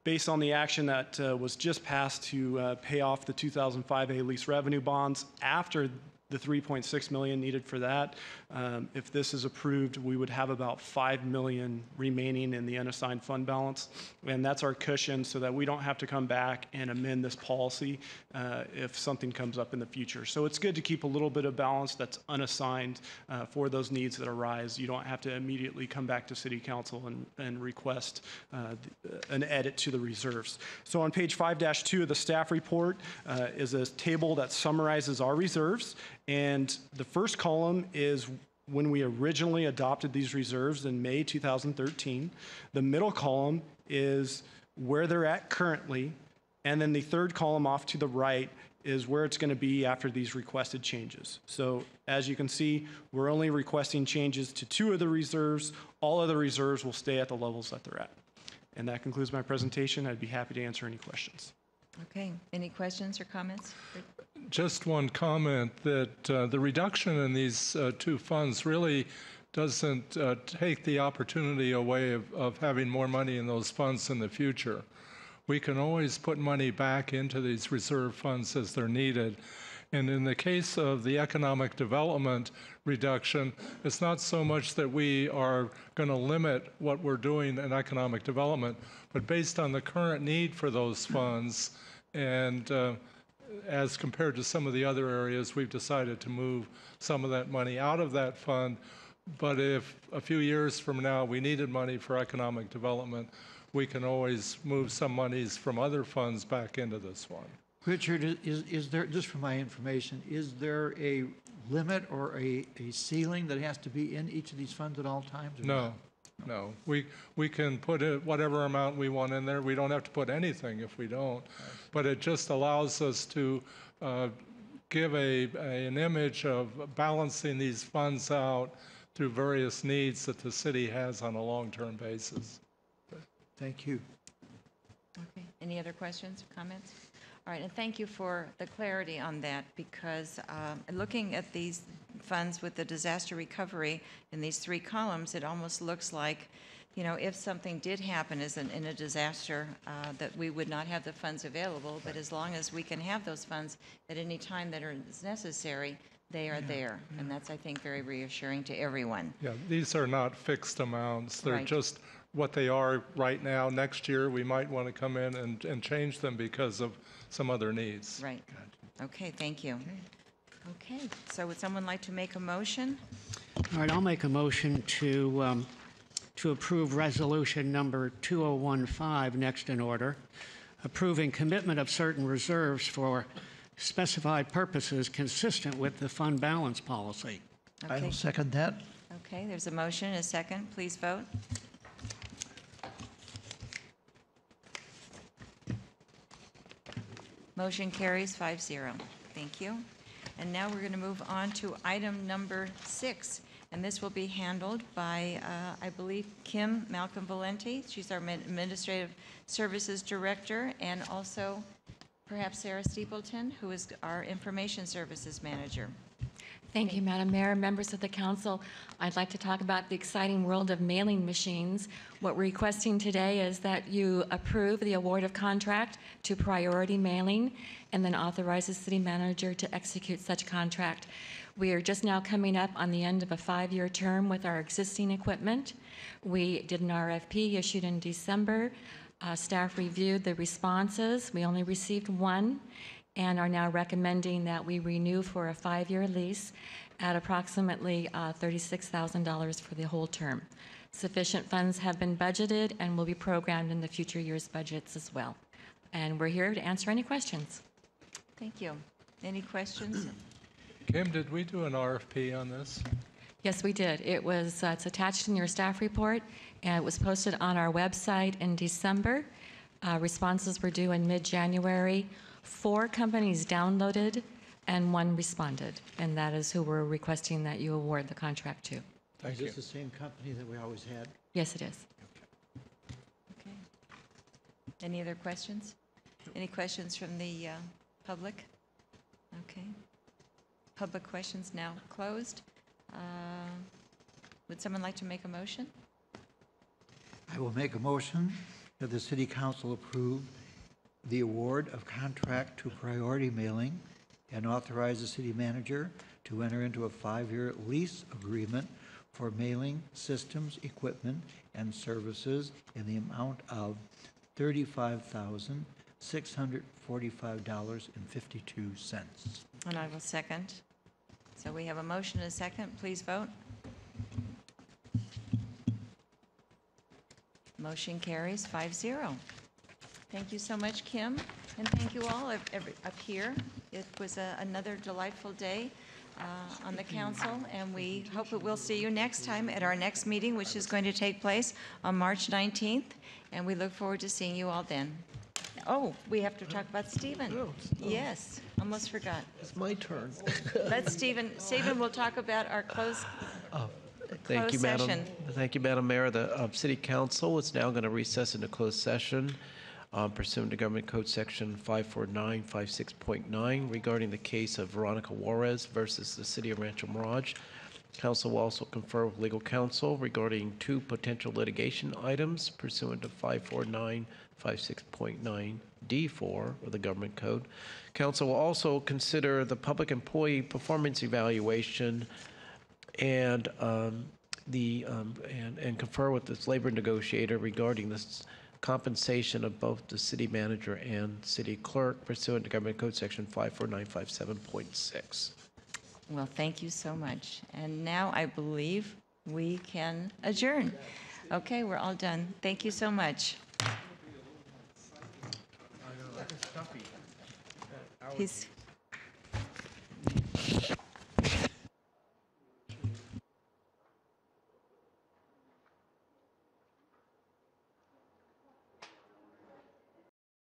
Based on the action that was just passed to pay off the 2005A lease revenue bonds after the $3.6 million needed for that. If this is approved, we would have about $5 million remaining in the unassigned fund balance, and that's our cushion so that we don't have to come back and amend this policy if something comes up in the future. So it's good to keep a little bit of balance that's unassigned for those needs that arise. You don't have to immediately come back to City Council and request an edit to the reserves. So on page 5-2 of the staff report is a table that summarizes our reserves. And the first column is when we originally adopted these reserves in May 2013. The middle column is where they're at currently. And then the third column off to the right is where it's going to be after these requested changes. So as you can see, we're only requesting changes to 2 of the reserves. All other reserves will stay at the levels that they're at. And that concludes my presentation. I'd be happy to answer any questions. Okay, any questions or comments? Just one comment that the reduction in these 2 funds really doesn't take the opportunity away of having more money in those funds in the future. We can always put money back into these reserve funds as they're needed. And in the case of the economic development reduction, it's not so much that we are going to limit what we're doing in economic development, but based on the current need for those funds and as compared to some of the other areas, we've decided to move some of that money out of that fund. But if a few years from now we needed money for economic development, we can always move some monies from other funds back into this one. Richard, is there, just for my information, is there a limit or a ceiling that has to be in each of these funds at all times? No. No, we can put whatever amount we want in there. We don't have to put anything if we don't, but it just allows us to give an image of balancing these funds out through various needs that the city has on a long-term basis. Thank you. Okay, any other questions or comments? All right, and thank you for the clarity on that, because looking at these funds with the disaster recovery in these 3 columns, it almost looks like, you know, if something did happen in a disaster, that we would not have the funds available, but as long as we can have those funds at any time that is necessary, they are there. And that's, I think, very reassuring to everyone. Yeah, these are not fixed amounts. They're Right. just what they are right now. Next year, we might want to come in and change them because of some other needs. Right. Okay, thank you. Okay, so would someone like to make a motion? All right, I'll make a motion to approve resolution number 2015, next in order, approving commitment of certain reserves for specified purposes consistent with the fund balance policy. I Okay. will second that. Okay, there's a motion and a second. Please vote. Motion carries 5-0. Thank you. And now we're going to move on to item number 6. And this will be handled by, I believe, Kim Malcolm Valenti. She's our Administrative Services Director, and also perhaps Sarah Steepleton, who is our Information Services Manager. Thank you, Madam Mayor, members of the council. I'd like to talk about the exciting world of mailing machines. What we're requesting today is that you approve the award of contract to Priority Mailing and then authorize the city manager to execute such contract. We are just now coming up on the end of a 5-year term with our existing equipment. We did an RFP issued in December. Staff reviewed the responses. We only received one, and are now recommending that we renew for a 5-year lease at approximately $36,000 for the whole term. Sufficient funds have been budgeted and will be programmed in the future year's budgets as well. And we're here to answer any questions. Thank you. Any questions? Kim, did we do an RFP on this? Yes, we did. It's attached in your staff report, and it was posted on our website in December. Responses were due in mid-January. 4 companies downloaded and 1 responded, and that is who we're requesting that you award the contract to. Is this the same company that we always had? Yes, it is. Okay. Any other questions? Any questions from the public? Okay. Public questions now closed. Would someone like to make a motion? I will make a motion that the city council approve the award of contract to Priority Mailing and authorize the city manager to enter into a 5-year lease agreement for mailing systems, equipment, and services in the amount of $35,645.52. And I will second. So we have a motion and a second. Please vote. Motion carries 5-0. Thank you so much, Kim, and thank you all up here. It was another delightful day on the council, and we hope that we'll see you next time at our next meeting, which is going to take place on March 19th, and we look forward to seeing you all then. Oh, we have to talk about Stephen. Yes, almost forgot. It's my turn. Let Stephen will talk about our closed Thank you, session. Madam. Thank you, Madam Mayor. The City Council is now going to recess into closed session pursuant to Government Code Section 54956.9 regarding the case of Veronica Juarez versus the City of Rancho Mirage. Council will also confer with legal counsel regarding 2 potential litigation items pursuant to 54956.9D4 of the Government Code. Council will also consider the public employee performance evaluation and confer with its labor negotiator regarding this compensation of both the city manager and city clerk pursuant to Government Code Section 54957.6. Well, thank you so much. And now I believe we can adjourn. Okay, we're all done. Thank you so much. He's